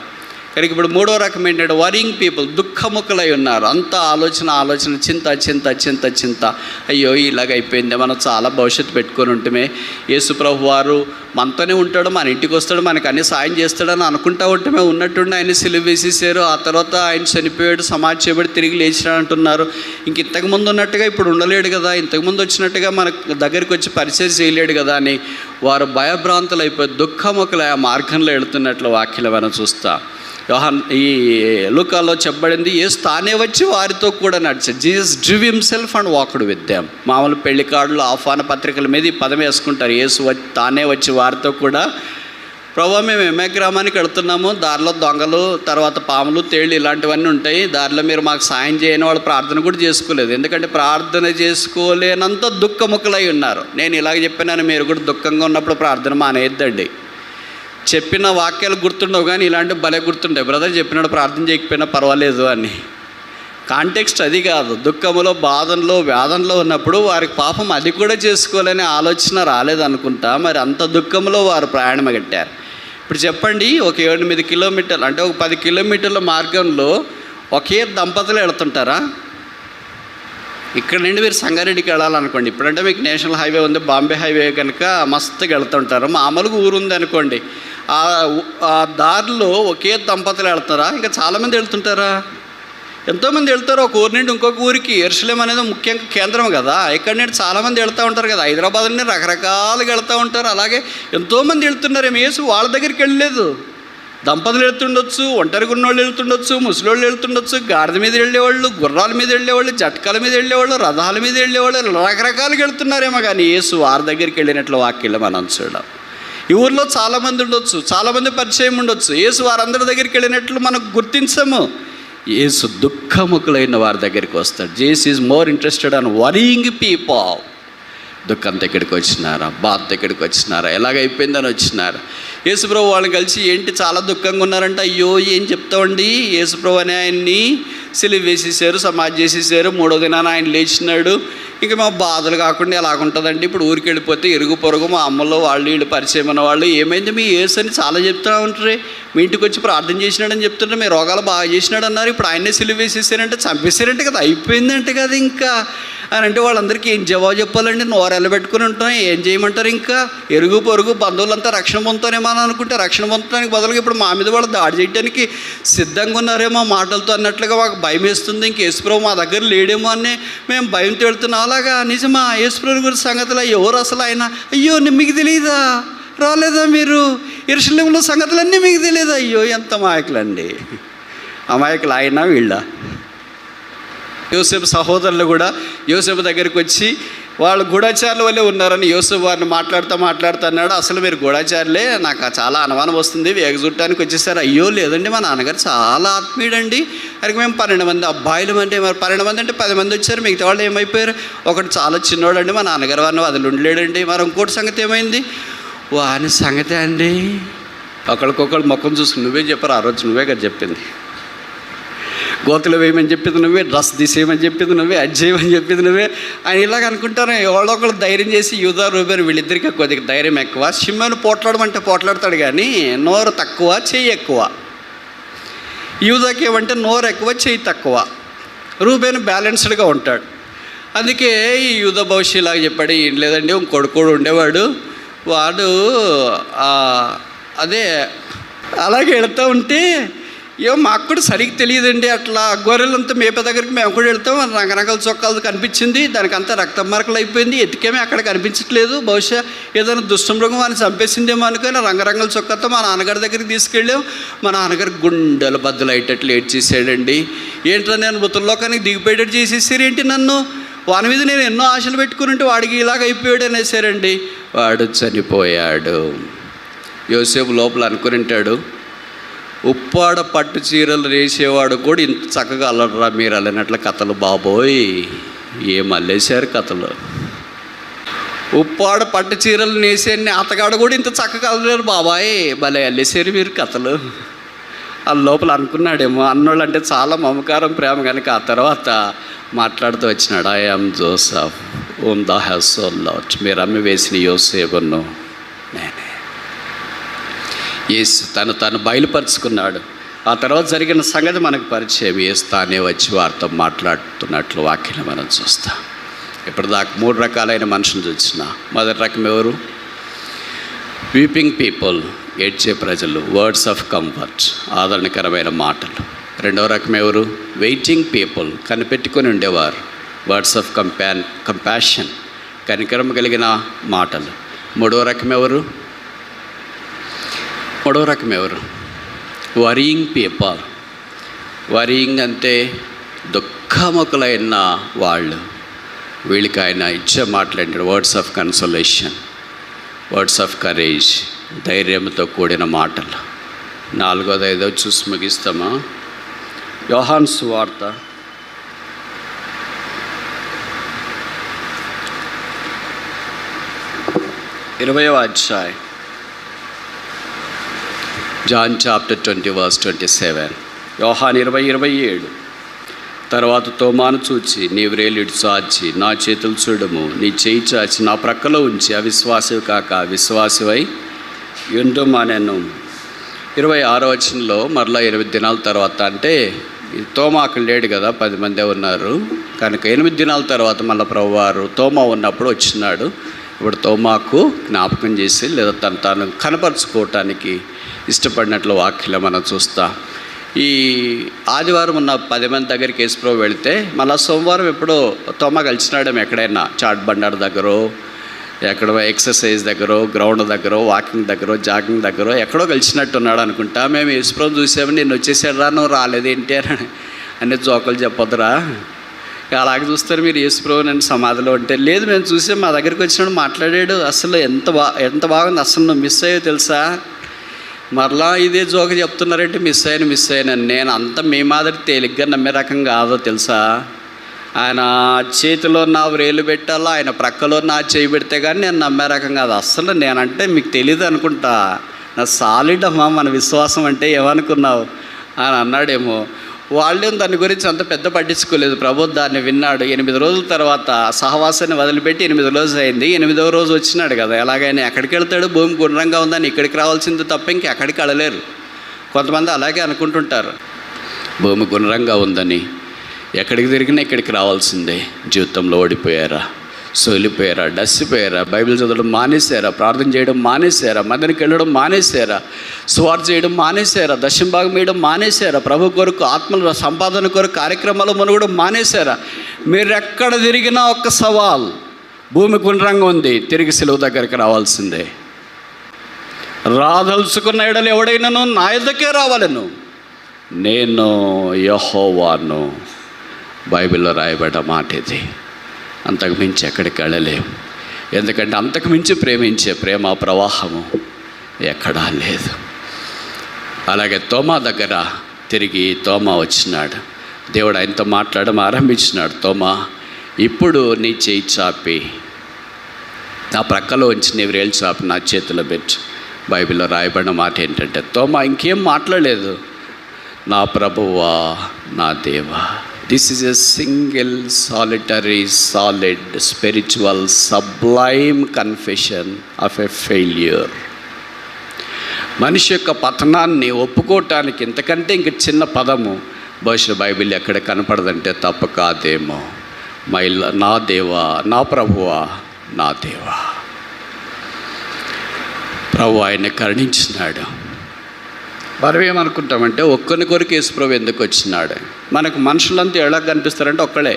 కానీ ఇప్పుడు మూడో రకం ఏంటంటే వరింగ్ పీపుల్, దుఃఖముఖులై ఉన్నారు. అంతా ఆలోచన, చింత. అయ్యో ఇలాగ అయిపోయింది, మనం చాలా భవిష్యత్తు పెట్టుకొని ఉంటమే, యేసుప్రభు వారు మనతోనే ఉంటాడు, మన ఇంటికి వస్తాడు, మనకు అన్ని సాయం చేస్తాడని అనుకుంటా ఉంటమే. ఉన్నట్టుండి ఆయన సిలువ వేసేసారు. ఆ తర్వాత ఆయన చనిపోయాడు, సమాధి చేయబడి తిరిగి లేచినాడు అంటున్నారు. ఇంక ఇంతకుముందు ఉన్నట్టుగా ఇప్పుడు ఉండలేడు కదా, ఇంతకుముందు వచ్చినట్టుగా మన దగ్గరికి వచ్చి పరిచయం చేయలేడు కదా అని వారు భయభ్రాంతులు అయిపోయి దుఃఖముఖులై ఆ మార్గంలో వెళుతున్నట్లు వాక్యం మనం చూస్తా. ఈ లూకాలో చెప్పబడింది, యేసు తానే వచ్చి వారితో కూడా నడిచాడు. Jesus drew himself and walked with them. మామూలు పెళ్లి కార్డులు, ఆహ్వాన పత్రికల మీద ఈ పదం వేసుకుంటారు. యేసు తానే వచ్చి వారితో కూడా. ప్రభు మేము ఎంఏ గ్రామానికి వెళుతున్నాము, దారిలో దొంగలు, తర్వాత పాములు, తేళ్ళు ఇలాంటివన్నీ ఉంటాయి, దారిలో మీరు మాకు సాయం చేయని వాళ్ళు ప్రార్థన కూడా చేసుకోలేదు. ఎందుకంటే ప్రార్థన చేసుకోలేనంత దుఃఖముఖులై ఉన్నారు. నేను ఇలాగ చెప్పినాను, మీరు కూడా దుఃఖంగా ఉన్నప్పుడు ప్రార్థన మానేయద్దండి. చెప్పిన వాక్యాలు గుర్తుండవు కానీ ఇలాంటివి భలే గుర్తుంటాయి. బ్రదర్ చెప్పినాడు ప్రార్థన చేయకపోయినా పర్వాలేదు అని. కాంటెక్స్ట్ అది కాదు. దుఃఖములో, బాధంలో, వేదనలో ఉన్నప్పుడు వారికి పాపం అది కూడా చేసుకోవాలనే ఆలోచన రాలేదనుకుంటా. మరి అంత దుఃఖంలో వారు ప్రయాణం కట్టారు. ఇప్పుడు చెప్పండి, ఒక 8 కిలోమీటర్లు అంటే ఒక 10 కిలోమీటర్ల మార్గంలో ఒకే దంపతులు వెళుతుంటారా? ఇక్కడ నుండి మీరు సంగారెడ్డికి వెళ్ళాలనుకోండి, ఇప్పుడంటే మీకు నేషనల్ హైవే ఉంది, బాంబే హైవే కనుక మస్తుగా వెళ్తుంటారు. మామూలుగా ఊరు ఉంది అనుకోండి, ఆ దారిలో ఒకే దంపతులు వెళ్తారా? ఇంకా చాలామంది వెళ్తుంటారా? ఎంతోమంది వెళ్తారు ఒక ఊరి నుండి ఇంకొక ఊరికి. యెరూషలేం అనేది ముఖ్యంగా కేంద్రం కదా, ఇక్కడ నుండి చాలామంది వెళ్తూ ఉంటారు కదా. హైదరాబాద్ నుండి రకరకాలుగా వెళ్తూ ఉంటారు. అలాగే ఎంతోమంది వెళ్తున్నారు. యేసు వాళ్ళ దగ్గరికి వెళ్ళలేదు. దంపతులు వెళ్తుండొచ్చు, ఒంటరిగా ఉన్నోళ్ళు వెళ్తుండొచ్చు, ముసలోళ్ళు వెళ్తుండొచ్చు, గాడిద మీద వెళ్ళేవాళ్ళు, గుర్రాల మీద వెళ్ళేవాళ్ళు, జట్కాల మీద వెళ్ళేవాళ్ళు, రథాల మీద వెళ్ళేవాళ్ళు, రకరకాలుగా వెళ్తున్నారేమో. కానీ యేసు వారి దగ్గరికి వెళ్ళినట్లు వాక్యం మనం చూడం. ఈ ఊర్లో చాలామంది ఉండొచ్చు, చాలామంది పరిచయం ఉండొచ్చు. యేసు వారందరి దగ్గరికి వెళ్ళినట్లు మనకు గుర్తించము. యేసు దుఃఖముఖులైన వారి దగ్గరికి వస్తాడు. Jesus is more interested on worrying people. దుఃఖం దగ్గరికి వచ్చినారా, బాధ దగ్గరికి వచ్చినారా, ఎలాగైపోయిందని వచ్చినారు. యేసుప్రభు వాళ్ళని కలిసి ఏంటి చాలా దుఃఖంగా ఉన్నారంటే, అయ్యో ఏం చెప్తామండి, యేసుప్రభు అని ఆయన్ని సిలువ వేసేసారు, సమాధి చేసేసారు, 3వ దినాన ఆయన లేచినాడు, ఇంకా మా బాధలు కాకుండా ఎలాగుంటుందండి. ఇప్పుడు ఊరికి వెళ్ళిపోతే ఇరుగు పొరుగు మా అమ్మలో వాళ్ళు వీళ్ళు పరిచయం ఉన్న వాళ్ళు ఏమైంది మీ యేసు అని చాలా చెప్తూ ఉంటారు. మీ ఇంటికి వచ్చి ప్రార్థన చేసినాడని చెప్తుంటే మీ రోగాలు బాగా చేసినాడు అన్నారు, ఇప్పుడు ఆయనే సిలువ వేసేసారంటే చంపేశారంటే కదా, అయిపోయిందంటే కదా ఇంకా అని అంటే వాళ్ళందరికీ ఏం జవాబు చెప్పాలండి? నోరు ఎల్లబెట్టుకుని ఉంటాం, ఏం చేయమంటారు? ఇంకా ఎరుగు పొరుగు బంధువులంతా రక్షణ పొందుతానేమో అని అనుకుంటే రక్షణ పొందడానికి బదులుగా ఇప్పుడు మా మీద వాళ్ళు దాడి చేయడానికి సిద్ధంగా ఉన్నారేమో మాటలతో అన్నట్లుగా మాకు భయం వేస్తుంది. ఇంక యేసుప్రభు మా దగ్గర లేడేమో అని మేము భయంతో వెళ్తున్నాం. అలాగా నిజమా? యేసుప్రభు గురించి సంగతులు ఎవరు అసలు ఆయన? అయ్యో మీకు తెలియదా? రాలేదా మీరు? యెరూషలేములో సంగతులన్నీ మీకు తెలియదా? అయ్యో ఎంత అమాయకులండి. అమాయకులు ఆయన వీళ్ళ. యోసేపు సహోదరులు కూడా యోసేపు దగ్గరికి వచ్చి వాళ్ళు గూఢచారుల వల్లే ఉన్నారని యోసేపు వారిని మాట్లాడుతున్నాడు. అసలు మీరు గూఢచారులే, నాకు చాలా అనుమానం వస్తుంది, వేగజుట్టానికి వచ్చేసారు. అయ్యో లేదండి, మా నాన్నగారు చాలా ఆత్మీయుడండి. అరికి మేము 12 మంది అబ్బాయిలు అంటే, మరి 12 మంది అంటే 10 మంది వచ్చారు, మిగతా వాళ్ళు ఏమైపోయారు? ఒకటి చాలా చిన్నోడండి, మా నాన్నగారు వారిని వదిలిండలేడండి. మరి ఇంకోటి సంగతి ఏమైంది? వాని సంగతే అండి. ఒకరికొకరు ముఖం చూసుకుని నువ్వే చెప్పారు, ఆ రోజు నువ్వే కదా చెప్పింది, గోతులు వేయమని చెప్పింది నువ్వే, డ్రెస్ తీసేయమని చెప్పింది నువ్వే, అది చేయమని చెప్పింది నువ్వే అని ఇలాగ అనుకుంటారు. ఎవరొకరు ధైర్యం చేసి యూదా రూబేన్ వీళ్ళిద్దరికీ కొద్దిగా ధైర్యం ఎక్కువ. షిమ్యోను పోట్లాడమంటే పోట్లాడతాడు కానీ నోరు తక్కువ, చెయ్యి ఎక్కువ. యూదాకి ఏమంటే నోరు ఎక్కువ, చెయ్యి తక్కువ. రూబేన్ బ్యాలెన్స్డ్గా ఉంటాడు. అందుకే ఈ యూదా భవిష్యత్తు ఇలాగ చెప్పాడు. ఏం లేదండి, కొడుకు ఉండేవాడు, వాడు అదే అలాగే వెళుతూ ఉంటే మాకు కూడా సరిగ్గా తెలియదండి, అట్లా గొర్రెలంతా మేపే దగ్గరికి మేము కూడా వెళ్తాం, రంగరంగల చొక్కాలు కనిపించింది, దానికి అంతా రక్తం మరకలు అయిపోయింది, ఎతికేమే అక్కడ కనిపించట్లేదు, బహుశా ఏదైనా దుష్టమృగం అని చంపేసిందేమో అనుకొని రంగరంగల చొక్కాతో మా నాన్నగారి దగ్గరికి తీసుకెళ్ళాం. మా నాన్నగారు గుండెలు బద్దలు అయ్యేటట్లు ఏడ్చేసాడండి. ఏంటో నేను మృతుల్లోకానికి దిగిపోయేటట్టు చేసేసారు ఏంటి నన్ను, వాని మీద నేను ఎన్నో ఆశలు పెట్టుకుని ఉంటే వాడికి ఇలాగ అయిపోయాడు అనేసారండి. వాడు చనిపోయాడు. యోసేపు లోపల అనుకుని ఉంటాడు, ఉప్పాడ పట్టు చీరలు వేసేవాడు కూడా ఇంత చక్కగా అల్లరా మీరు అల్లనట్ల కథలు బాబోయ్, ఏం అల్లేశారు కథలు. ఉప్పాడ పట్టు చీరలు నేసే అతగాడు కూడా ఇంత చక్కగా అల్లలేరు బాబాయ్, భలే అల్లేశారు మీరు కథలు. ఆ లోపల అనుకున్నాడేమో. అన్నోళ్ళు అంటే చాలా మమకారం, ప్రేమ కనుక ఆ తర్వాత మాట్లాడుతూ వచ్చినాడు, I am Joseph whom thou hast so loved. మీరు అమ్మి వేసిన యోసేపును నేనే. యేసు తను బయలుపరుచుకున్నాడు. ఆ తర్వాత జరిగిన సంగతి మనకు పరిచయం. యేసు తానే వచ్చి వారితో మాట్లాడుతున్నట్లు వాక్యం మనం చూస్తాం. ఇప్పటిదాకా 3 రకాలైన మనుషులు చూసిన. మొదటి రకం ఎవరు? వీపింగ్ పీపుల్, ఏడ్చే ప్రజలు, వర్డ్స్ ఆఫ్ కంఫర్ట్, ఆదరణకరమైన మాటలు. రెండవ రకం ఎవరు? వెయిటింగ్ పీపుల్, కనిపెట్టుకొని ఉండేవారు, వర్డ్స్ ఆఫ్ కంపాషన్, కనికరం కలిగిన మాటలు. మూడవ రకం ఎవరు? Worrying people. వరీయింగ్ అంటే దుఃఖముఖులైన వాళ్ళు. వీళ్ళకి ఆయన ఇచ్చే మాట్లాడాడు words of consolation, words of courage, ధైర్యంతో కూడిన మాటలు. 4వ 5వ చూసి ముగిస్తామా? యోహాను సువార్త 20వ అధ్యాయం, జాన్ చాప్టర్ 20 verse 27. యోహాను 20:27. తర్వాత తోమాను చూచి, నీ వ్రేలిడు చాచి నా చేతులు చూడము, నీ చేయి చాచి నా ప్రక్కలో ఉంచి అవిశ్వాసివి కాక విశ్వాసివై యుండుమనెను. 26వ వచనంలో మరలా 8 దినాల తర్వాత, అంటే తోమా అక్కడ లేడు కదా, 10 మందే ఉన్నారు కనుక 8 దినాల తర్వాత మళ్ళీ ప్రభువారు తోమా ఉన్నప్పుడు వచ్చినాడు. ఇప్పుడు తోమాకు జ్ఞాపకం చేసి లేదా తాను కనపరుచుకోవటానికి ఇష్టపడినట్లు వాక్యలో మనం చూస్తాం. ఈ ఆదివారం ఉన్న 10 మంది దగ్గరికి యేసుప్రభు వెళితే మళ్ళీ సోమవారం ఎప్పుడో తోమా కలిసినాడేమో ఎక్కడైనా చాట్ బండారు దగ్గర, ఎక్కడో ఎక్సర్సైజ్ దగ్గర, గ్రౌండ్ దగ్గర, వాకింగ్ దగ్గర, జాగింగ్ దగ్గర ఎక్కడో కలిసినట్టున్నాడు అనుకుంటా. మేము యేసుప్రభు చూసామని నేను వచ్చేసాడు రా, నువ్వు రాలేదేంటి అని జోకలు చెప్పొద్దురా. అలాగే చూస్తారు మీరు యేసుప్రభు నేను సమాధిలో ఉంటే. లేదు మేము చూసాం, మా దగ్గరికి వచ్చినాడు మాట్లాడాడు, అసలు ఎంత బాగుంది, అసలు నువ్వు మిస్ అయ్యో తెలుసా. మరలా ఇదే జోక చెప్తున్నారంటే మిస్ అయ్యాను. నేను అంత మీ మాదిరి తేలిగ్గా నమ్మే రకం కాదో తెలుసా. ఆయన చేతిలో నా వ్రేలు పెట్టాలా, ఆయన ప్రక్కలో నా చేయి పెడితే కానీ నేను నమ్మే రకం కాదు. అసలు నేనంటే మీకు తెలియదు అనుకుంటా, నా సాలిడ్ అమ్మా మన విశ్వాసం అంటే ఏమనుకున్నావు అని అన్నాడేమో. వాళ్ళేం దాని గురించి అంత పెద్ద పట్టించుకోలేదు. ప్రభు దాన్ని విన్నాడు. 8 రోజుల తర్వాత సహవాసాన్ని వదిలిపెట్టి 8 రోజులు అయింది. 8వ రోజు వచ్చినాడు కదా. ఎలాగైనా ఎక్కడికి వెళ్తాడు, భూమి గుండ్రంగా ఉందని ఇక్కడికి రావాల్సింది తప్ప ఇంకెక్కడికి వెళ్ళలేరు. కొంతమంది అలాగే అనుకుంటుంటారు, భూమి గుండ్రంగా ఉందని ఎక్కడికి తిరిగినా ఇక్కడికి రావాల్సిందే. జీవితంలో ఓడిపోయారా, సోలిపోయారా, డస్సిపోయారా, బైబిల్ చదవడం మానేశారా, ప్రార్థన చేయడం మానేశారా, మందిరికి వెళ్ళడం మానేశారా, సువార్త చేయడం మానేశారా, దశంభాగం వేయడం మానేశారా, ప్రభు కొరకు ఆత్మల సంపాదన కొరకు కార్యక్రమాలు మనగడం మానేశారా. మీరు ఎక్కడ తిరిగినా ఒక్క సవాల్, భూమి గుండ్రంగా ఉంది, తిరిగి సిలువ దగ్గరికి రావాల్సిందే. రాదలుచుకున్న ఎడలు ఎవడైనాను నా యొద్దకే రావాలను, నేను యెహోవాను. బైబిల్లో రాయబడ్డ మాట ఇది. అంతకు మించి ఎక్కడికి వెళ్ళలేము. ఎందుకంటే అంతకు మించి ప్రేమించే ప్రేమ ప్రవాహము ఎక్కడా లేదు. అలాగే తోమా దగ్గర తిరిగి తోమా వచ్చినాడు. దేవుడు ఆయనతో మాట్లాడడం ఆరంభించినాడు. తోమా, ఇప్పుడు నీ చేయి చాపి నా ప్రక్కలో ఉంచి నీ వ్రేలు చాపి నా చేతిలో పెట్టు. బైబిల్లో రాయబడిన మాట ఏంటంటే, తోమా ఇంకేం మాట్లాడలేదు. నా ప్రభువా, నా దేవా. This is a single solitary solid spiritual Sublime confession of a failure. మనిషి యొక్క పతనాన్ని ఒప్పుకోవటానికి ఇంతకంటే ఇంక చిన్న పదము బహుశా బైబిల్ ఎక్కడ కనపడదంటే తప్ప కాదేమో. నా దేవా, నా ప్రభువా, నా దేవా. ప్రభు ఆయన్ని కరుణించినాడు. మనం ఏమనుకుంటామంటే ఒక్కని కొరకు యేసుప్రభు ఎందుకు వచ్చినాడు? మనకు మనుషులంతా ఎలా కనిపిస్తారంటే ఒక్కడే,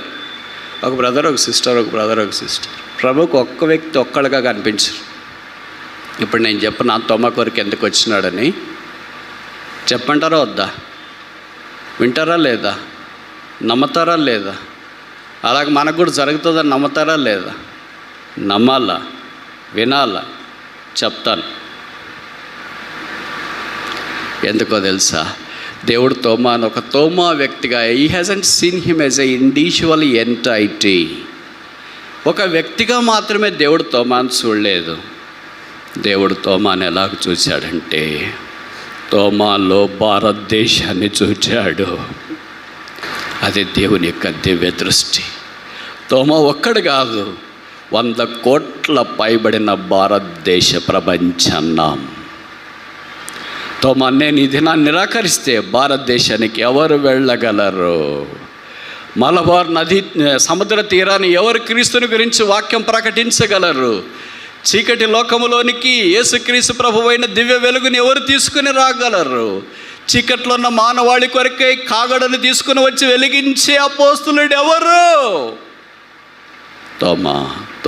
ఒక బ్రదర్, ఒక సిస్టర్, ఒక బ్రదర్, ఒక సిస్టర్. ప్రభుకు ఒక్క వ్యక్తి ఒక్కడుగా కనిపించరు. ఇప్పుడు నేను చెప్పిన తోమా కొరకు ఎందుకు వచ్చినాడని చెప్పంటారా వద్దా? వింటారా లేదా? నమ్ముతారా లేదా? అలాగే మనకు కూడా జరుగుతుందని నమ్ముతారా లేదా? నమ్మాలా? వినాలా? చెప్తాను. ఎందుకో తెలుసా? దేవుడు తోమాను ఒక తోమా వ్యక్తిగా, he hasn't seen him as a individual entity. ఒక వ్యక్తిగా మాత్రమే దేవుడు తోమాను చూడలేదు. దేవుడు తోమాను ఎలాగ చూశాడంటే, తోమాలో భారతదేశాన్ని చూచాడు. అది దేవుని యొక్క దివ్య దృష్టి. తోమా ఒక్కడు కాదు, 100 కోట్ల పైబడిన భారతదేశ ప్రపంచన్నాం. తోమా, నేను ఈ దినాన్ని నిరాకరిస్తే భారతదేశానికి ఎవరు వెళ్ళగలరు? మలబార్ నది సముద్ర తీరాన్ని ఎవరు క్రీస్తుని గురించి వాక్యం ప్రకటించగలరు? చీకటి లోకములోనికి యేసుక్రీస్తు ప్రభువైన దివ్య వెలుగుని ఎవరు తీసుకుని రాగలరు? చీకట్లో ఉన్న మానవాళి కొరకై కాగడను తీసుకుని వచ్చి వెలిగించే అపోస్తులుడు ఎవరు? తోమా,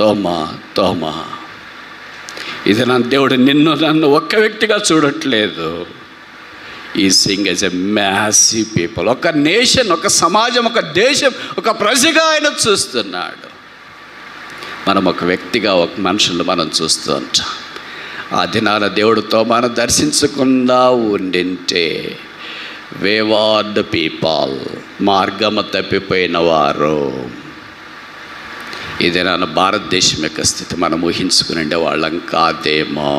తోమా, తోమా. ఇది నా దేవుడు నన్ను ఒక్క వ్యక్తిగా చూడట్లేదు. ఈ Singh as a massive people. ఒక నేషన్, ఒక సమాజం, ఒక దేశం, ఒక ప్రజగా ఆయన చూస్తున్నాడు. మనం ఒక వ్యక్తిగా, ఒక మనుషులు మనం చూస్తూ ఉంటాం. ఆ దినాన దేవుడు తోమాను దర్శించకుండా ఉండింటే, వేవార్డ్ పీపుల్, మార్గము తప్పిపోయిన వారు. ఈ దినాన భారతదేశం యొక్క స్థితి మనం ఊహించుకునే వాళ్ళం కాదేమో.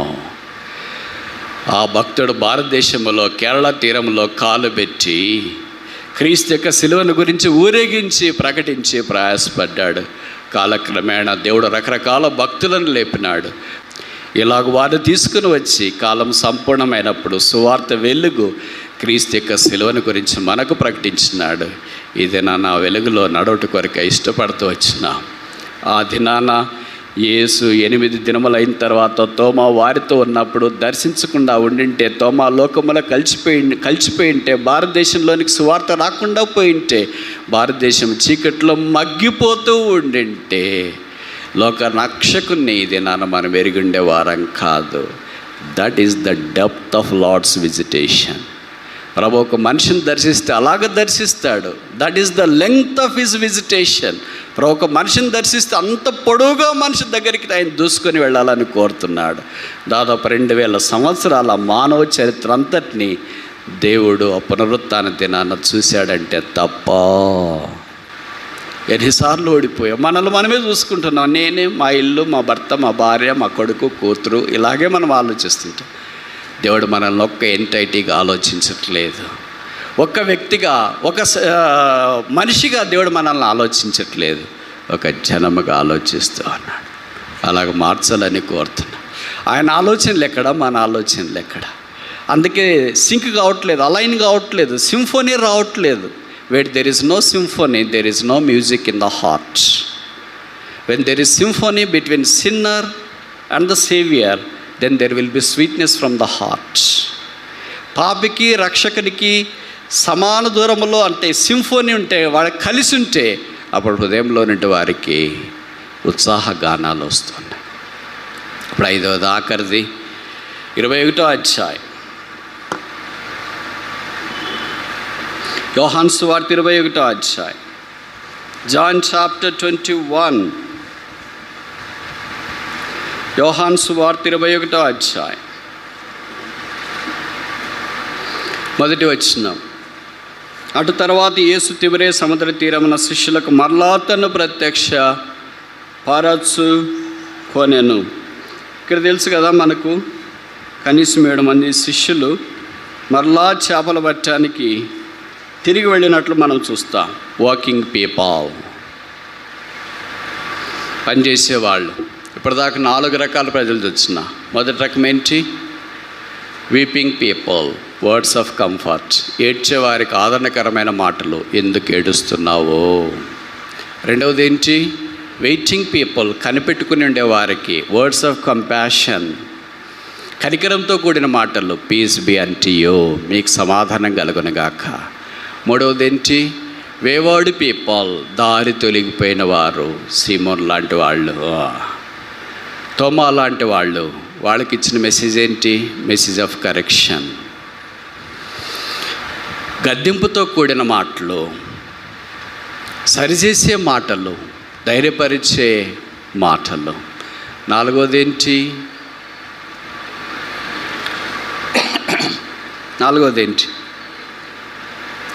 ఆ భక్తుడు భారతదేశంలో కేరళ తీరంలో కాలు పెట్టి క్రీస్తు యొక్క శిలువను గురించి ఊరేగించి ప్రకటించి ప్రయాసపడ్డాడు. కాలక్రమేణా దేవుడు రకరకాల భక్తులను లేపినాడు. ఇలాగ వారు తీసుకుని వచ్చి కాలం సంపూర్ణమైనప్పుడు సువార్త వెలుగు క్రీస్తు యొక్క శిలువను గురించి మనకు ప్రకటించినాడు. ఈ దినాన వెలుగులో నడవట కొరకు ఇష్టపడుతూ వచ్చిన ఆ దినాన యేసు 8 దినములు అయిన తర్వాత తోమా వారితో ఉన్నప్పుడు దర్శించకుండా ఉండింటే, తోమా లోకములో కలిసిపోయింటే, భారతదేశంలోనికి సువార్త రాకుండా పోయింటే, భారతదేశం చీకట్లో మగ్గిపోతూ ఉండింటే, లోక రక్షకుని ఈ దినాన మనం ఎరిగిండే వారం కాదు. That is the depth of Lord's visitation. ప్రభు ఒక మనిషిని దర్శిస్తే అలాగ దర్శిస్తాడు. That is the length of his visitation. ప్రభు ఒక మనిషిని దర్శిస్తే అంత పొడవుగా మనిషి దగ్గరికి ఆయన దూసుకొని వెళ్ళాలని కోరుతున్నాడు. దాదాపు 2000 సంవత్సరాల మానవ చరిత్ర అంతటినీ దేవుడు ఆ పునరుత్థాన దినాన చూశాడంటే తప్ప. ఎన్నిసార్లు ఓడిపోయాం. మనల్ని మనమే చూసుకుంటున్నాం. నేనే, మా ఇల్లు, మా భర్త, మా భార్య, మా కొడుకు, కూతురు, ఇలాగే మనం ఆలోచిస్తుంటాం. దేవుడు మనల్ని ఒక్క ఎంటైటీగా ఆలోచించట్లేదు. ఒక్క వ్యక్తిగా, ఒక మనిషిగా దేవుడు మనల్ని ఆలోచించట్లేదు. ఒక జనముగా ఆలోచిస్తూ అన్నాడు. అలాగ మార్చాలని కోరుతున్నాం. ఆయన ఆలోచనలు ఎక్కడ, మన ఆలోచనలు ఎక్కడ? అందుకే సింక్ కావట్లేదు, అలైన్ కావట్లేదు, సింఫోనీ రావట్లేదు. Where there is no symphony, there is no music in the heart. When there is symphony between sinner and the Savior, then there will be sweetness from the heart. పాపికి రక్షకునికి సమాన దూరంలో అంటే symphony ఉంటే, వాడు కలిసి ఉంటే, అప్పుడు హృదయంలో నుండి వారికి ఉత్సాహ గానాలు వస్తున్నాయి. ఇప్పుడు 5వ ఆఖరిది 21వ అధ్యాయం, యోహాను సువార్త 21వ అధ్యాయం, జాన్ చాప్టర్ 21 యోహాను సువార్త 21వ అధ్యాయం మొదటి వచనం. అటు తర్వాత యేసు తిబెరే సముద్ర తీరమున శిష్యులకు మరలా తను ప్రత్యక్ష పరచుకొనెను. ఇక్కడ తెలుసు కదా మనకు కనీసం 7 మంది శిష్యులు మరలా చేపలు పట్టడానికి తిరిగి వెళ్ళినట్లు మనం చూస్తాం. వాకింగ్ పీపుల్, పనిచేసేవాళ్ళు. ఇప్పటిదాకా 4 రకాల ప్రజలు వచ్చిన. మొదటి రకం ఏంటి? Weeping people, words of comfort, ఏడ్చేవారికి ఆదరణకరమైన మాటలు, ఎందుకు ఏడుస్తున్నావో. రెండవది ఏంటి? వెయిటింగ్ పీపుల్, కనిపెట్టుకుని ఉండేవారికి వర్డ్స్ ఆఫ్ కంపాషన్, కనికరంతో కూడిన మాటలు, పీస్ బి అంటు యూ, మీకు సమాధానం కలుగునుగాక. మూడవది ఏంటి? వేవర్డ్ పీపుల్, దారి తొలగిపోయిన వారు, సీమోన్ లాంటి వాళ్ళు, తోమా లాంటి వాళ్ళు. వాళ్ళకి ఇచ్చిన మెసేజ్ ఏంటి? మెసేజ్ ఆఫ్ కరెక్షన్, గద్దింపుతో కూడిన మాటలు, సరిచేసే మాటలు, ధైర్యపరిచే మాటలు. నాలుగోది ఏంటి?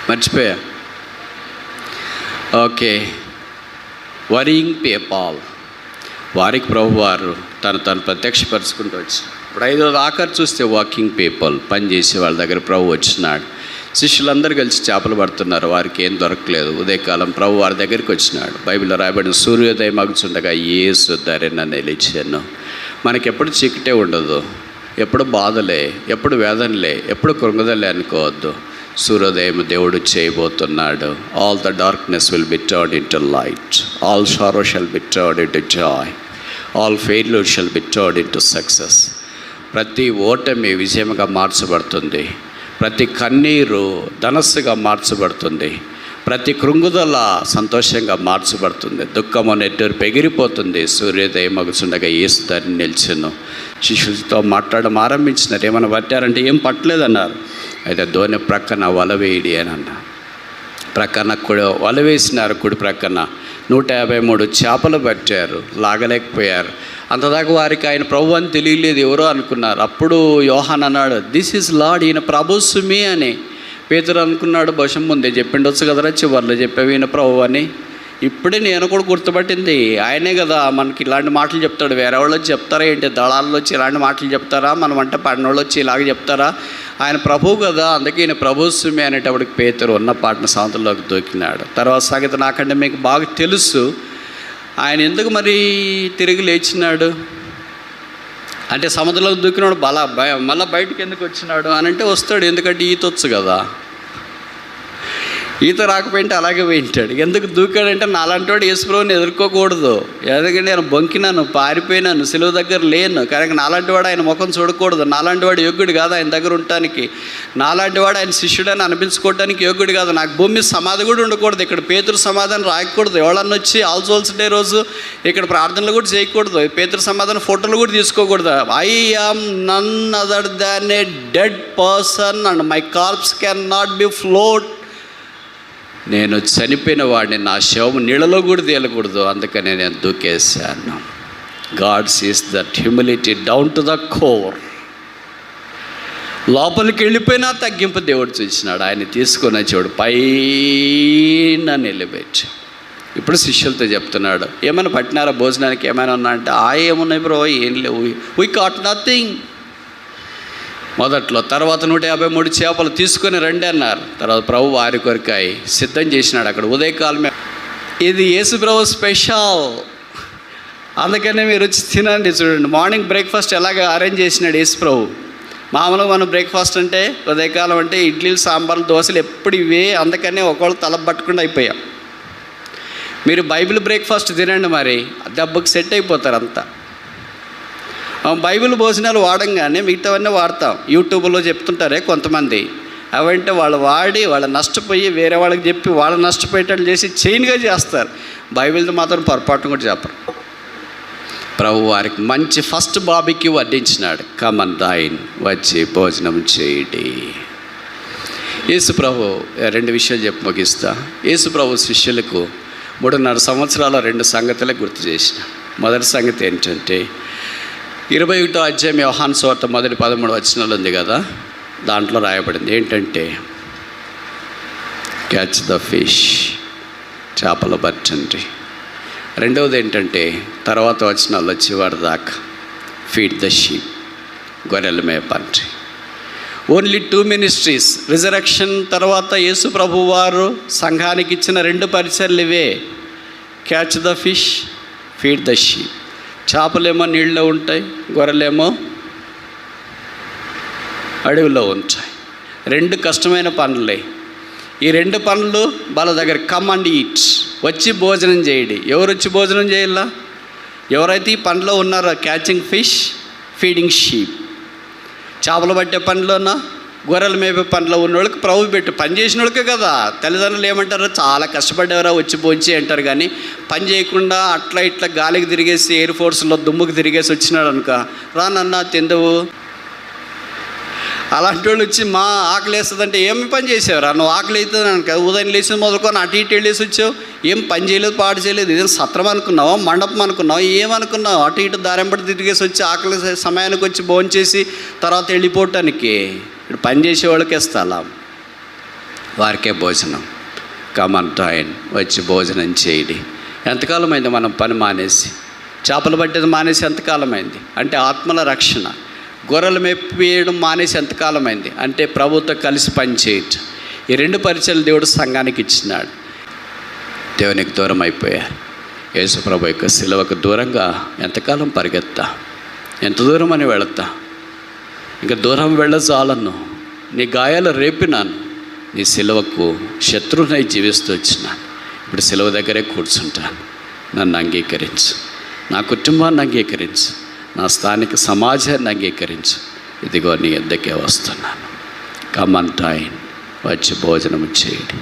మర్చిపోయా. ఓకే, వరింగ్ పీపుల్, వారికి ప్రభువారు తను ప్రత్యక్షపరుచుకుంటూ వచ్చి. ఇప్పుడు 5వ ఆఖరి చూస్తే వాకింగ్ పీపుల్, పనిచేసే వాళ్ళ దగ్గర ప్రభు వచ్చినాడు. శిష్యులందరూ కలిసి చేపలు పడుతున్నారు, వారికి ఏం దొరకలేదు. ఉదయకాలం ప్రభు వారి దగ్గరికి వచ్చినాడు. బైబిల్లో రాయబడిన సూర్యోదయం మగుచుండగా యేసు దారిన నిలిచాను. మనకెప్పుడు చీకటే ఉండదు, ఎప్పుడు బాధలే, ఎప్పుడు వేదనలే, ఎప్పుడు కృంగదలే అనుకోవద్దు. సూర్యోదయం దేవుడు చేయబోతున్నాడు. All the darkness will be turned into light, all sorrow shall be turned into Joy, all failure shall be turned into success. ప్రతి ఓటమి విజయంగా మార్చబడుతుంది, ప్రతి కన్నీరు ధనస్సుగా మార్చబడుతుంది, ప్రతి కృంగుదల సంతోషంగా మార్చబడుతుంది, దుఃఖము నెట్టూరు పెగిరిపోతుంది. సూర్యోదయం మగుచుండగా యేసు దారిని నిలిచాను. శిష్యులతో మాట్లాడడం ఆరంభించినారు. ఏమైనా పట్టారంటే ఏం పట్టలేదన్నారు. అయితే ధోని ప్రక్కన వల వేయడి అని అన్నారు. ప్రక్కన వల వేసినారు. కుడి ప్రక్కన 153 చేపలు పట్టారు, లాగలేకపోయారు. అంతదాకా వారికి ఆయన ప్రభు అని తెలియలేదు, ఎవరో అనుకున్నారు. అప్పుడు యోహాన్ అన్నాడు, దిస్ ఈజ్ లార్డ్, ఈయన ప్రభు సుమి అని. పేతురు అనుకున్నాడు, బహుశా ముందే చెప్పిండొచ్చు కదరా, చివర్లో చెప్పావు ఈయన ప్రభు అని. ఇప్పుడే నేను కూడా గుర్తుపట్టింది, ఆయనే కదా మనకి ఇలాంటి మాటలు చెప్తాడు. వేరే వాళ్ళు వచ్చి చెప్తారా ఏంటి? దళాల్లో వచ్చి ఇలాంటి మాటలు చెప్తారా? మనం అంటే పడినోళ్ళు వచ్చి ఇలాగ చెప్తారా? ఆయన ప్రభువు కదా, అందుకే ఈయన ప్రభు సుమి అనేటప్పటికి పేతురు ఉన్న పాటన సముద్రంలోకి దూకినాడు. తర్వాత సంగతి నాకంటే మీకు బాగా తెలుసు. ఆయన ఎందుకు మరి తిరిగి లేచినాడు అంటే, సముద్రంలోకి దూకినాడు మళ్ళీ బయటకు ఎందుకు వచ్చినాడు అని అంటే, వస్తాడు, ఎందుకంటే ఈతొచ్చు కదా. ఈత రాకపోయింటే అలాగే పోయింటాడు. ఎందుకు దూకాడంటే, నాలాంటి వాడు యేసుప్రభుని ఎదుర్కోకూడదు. ఎందుకంటే నేను బొంకినాను, పారిపోయినాను, సిలువ దగ్గర లేను. కానీ నాలాంటి వాడు ఆయన ముఖం చూడకూడదు. నాలాంటి వాడు యోగ్యుడు కాదు ఆయన దగ్గర ఉండటానికి. నాలాంటి వాడు ఆయన శిష్యుడని అనిపించుకోవడానికి యోగ్యుడు కాదు. నాకు భూమి సమాధి కూడా ఉండకూడదు. ఇక్కడ పేతురు సమాధానం రాయకూడదు. ఎవరన్నా వచ్చి ఆల్ సోల్స్ డే రోజు ఇక్కడ ప్రార్థనలు కూడా చేయకూడదు. పేతురు సమాధానం ఫోటోలు కూడా తీసుకోకూడదు. I am none other than a dead person and my corpse can not be float. నేను చనిపోయిన వాడిని, నా శవం నీళ్ళలో కూడా తేలకూడదు, అందుకని నేను దూకేశాను. God sees that humility down to the core. లోపలికి వెళ్ళిపోయినా తగ్గింపు దేవుడు చూసినాడు. ఆయన తీసుకున్న చూడు పైన నిలబెట్టి. ఇప్పుడు శిష్యులతో చెప్తున్నాడు, ఏమైనా పట్టినారా భోజనానికి, ఏమైనా ఉన్నా అంటే, ఏమున్నాయి బ్రో, ఏం లేవు, వీ కాట్ నథింగ్. మొదట్లో. తర్వాత 153 చేపలు తీసుకొని రండి అన్నారు. తర్వాత ప్రభు వారి కొరకాయ సిద్ధం చేసినాడు అక్కడ ఉదయకాలమే. ఇది యేసు ప్రభు స్పెషల్, అందుకనే మీరు వచ్చి తినండి. చూడండి, మార్నింగ్ బ్రేక్ఫాస్ట్ ఎలాగ అరేంజ్ చేసినాడు యేసు ప్రభు. మామూలుగా మనం బ్రేక్ఫాస్ట్ అంటే ఉదయకాలం అంటే ఇడ్లీలు, సాంబార్లు, దోశలు ఎప్పుడు ఇవే. అందుకనే ఒకళ్ళు తల పట్టుకుండా అయిపోయాం. మీరు బైబిల్ బ్రేక్ఫాస్ట్ తినండి, మరి దెబ్బకు సెట్ అయిపోతారు అంతా. బైబిల్ భోజనాలు వాడంగానే మిగతావన్నీ వాడతాం. యూట్యూబ్లో చెప్తుంటారే కొంతమంది, అవంటే వాళ్ళు వాడి వాళ్ళు నష్టపోయి వేరే వాళ్ళకి చెప్పి వాళ్ళు నష్టపోయేటట్లు చేసి చైన్గా చేస్తారు. బైబిల్తో మాత్రం పొరపాటును కూడా చెప్పరు. ప్రభు వారికి మంచి ఫస్ట్ బాబీకి వడ్డించినాడు. కమన్ దాయిన్, వచ్చి భోజనం చేయండి. యేసు ప్రభు 2 విషయాలు చెప్పి ముగిస్తా. యేసు ప్రభు శిష్యులకు 3.5 సంవత్సరాల 2 సంగతులే గుర్తు చేసిన. మొదటి సంగతి ఏంటంటే, 21వ అధ్యాయం యోహాను సువార్త మొదటి 13 వచనాలు ఉంది కదా, దాంట్లో రాయబడింది ఏంటంటే క్యాచ్ ద ఫిష్, చేపలు పట్టండి. రెండవది ఏంటంటే తర్వాత వచనాల్లో చివరి దాకా ఫీడ్ ద షీప్, గొర్రెల మేపండి. Only 2 ministries. రిజరక్షన్ తర్వాత యేసు ప్రభు వారు సంఘానికి ఇచ్చిన 2 పరిచర్లు ఇవే, catch the fish, feed the sheep. చేపలేమో నీళ్ళలో ఉంటాయి, గొర్రెలేమో అడవిలో ఉంటాయి. 2 కష్టమైన పనులే. ఈ 2 పనులు వాళ్ళ దగ్గర కమ్ అండ్ ఈట్, వచ్చి భోజనం చేయండి. ఎవరు వచ్చి భోజనం చేయాలా? ఎవరైతే ఈ పనిలో ఉన్నారో, క్యాచింగ్ ఫిష్, ఫీడింగ్ షీప్, చేపలు పట్టే పనిలోనా గొర్రెలు మేపే పనిలో ఉన్న వాళ్ళకి ప్రభు పెట్టి పని చేసిన వాళ్ళకే కదా. తల్లిదండ్రులు ఏమంటారు, చాలా కష్టపడ్డవరా వచ్చి భోంచి అంటారు. కానీ పని చేయకుండా అట్లా ఇట్లా గాలికి తిరిగేసి ఎయిర్ ఫోర్స్లో దుమ్ముకి తిరిగేసి వచ్చినాడు అనుక, రానన్నా తిందవు. అలాంటి వాళ్ళు వచ్చి మా ఆకలి వేస్తుందంటే ఏమి పని చేసావురా, నువ్వు ఆకలి అవుతుంది అనుక, ఉదయం లేచి మొదలుకొని అటు ఇటు వెళ్ళేసి వచ్చావు, ఏం పని చేయలేదు, పాడు చేయలేదు, ఇదేం సత్రం అనుకున్నావా, మండపం అనుకున్నావా, ఏమనుకున్నావు? అటు ఇటు దారింపటి తిరిగేసి వచ్చి ఆకలి సమయానికి వచ్చి భోంచేసి తర్వాత వెళ్ళిపోవటానికి. ఇప్పుడు పని చేసేవాళ్ళకి ఇస్తాం, వారికే భోజనం. కమంటాయన్ వచ్చి భోజనం చేయడి. ఎంతకాలమైంది మనం పని మానేసి, చేపలు పట్టేది మానేసి ఎంతకాలమైంది అంటే ఆత్మల రక్షణ. గొర్రెలు మెప్పియడం మానేసి ఎంతకాలమైంది అంటే ప్రభుతో కలిసి పని చేయటం. ఈ 2 పరిచయాలు దేవుడు సంఘానికి ఇచ్చినాడు. దేవునికి దూరం అయిపోయారు. యేసు ప్రభు యొక్క శిలువకు దూరంగా ఎంతకాలం పరిగెత్తా, ఎంత దూరం అని వెళతా, ఇంకా దూరం వెళ్ళజాలను. నీ గాయాలు రేపినాను, నీ శిలువకు శత్రువునై జీవిస్తూ వచ్చినాను. ఇప్పుడు శిలువ దగ్గరే కూర్చుంటాను. నన్ను అంగీకరించు, నా కుటుంబాన్ని అంగీకరించు, నా స్థానిక సమాజాన్ని అంగీకరించు. ఇదిగో నీ యొద్దకే వస్తున్నాను. కమ్ అండ్ డైన్, వచ్చి భోజనం చేయండి.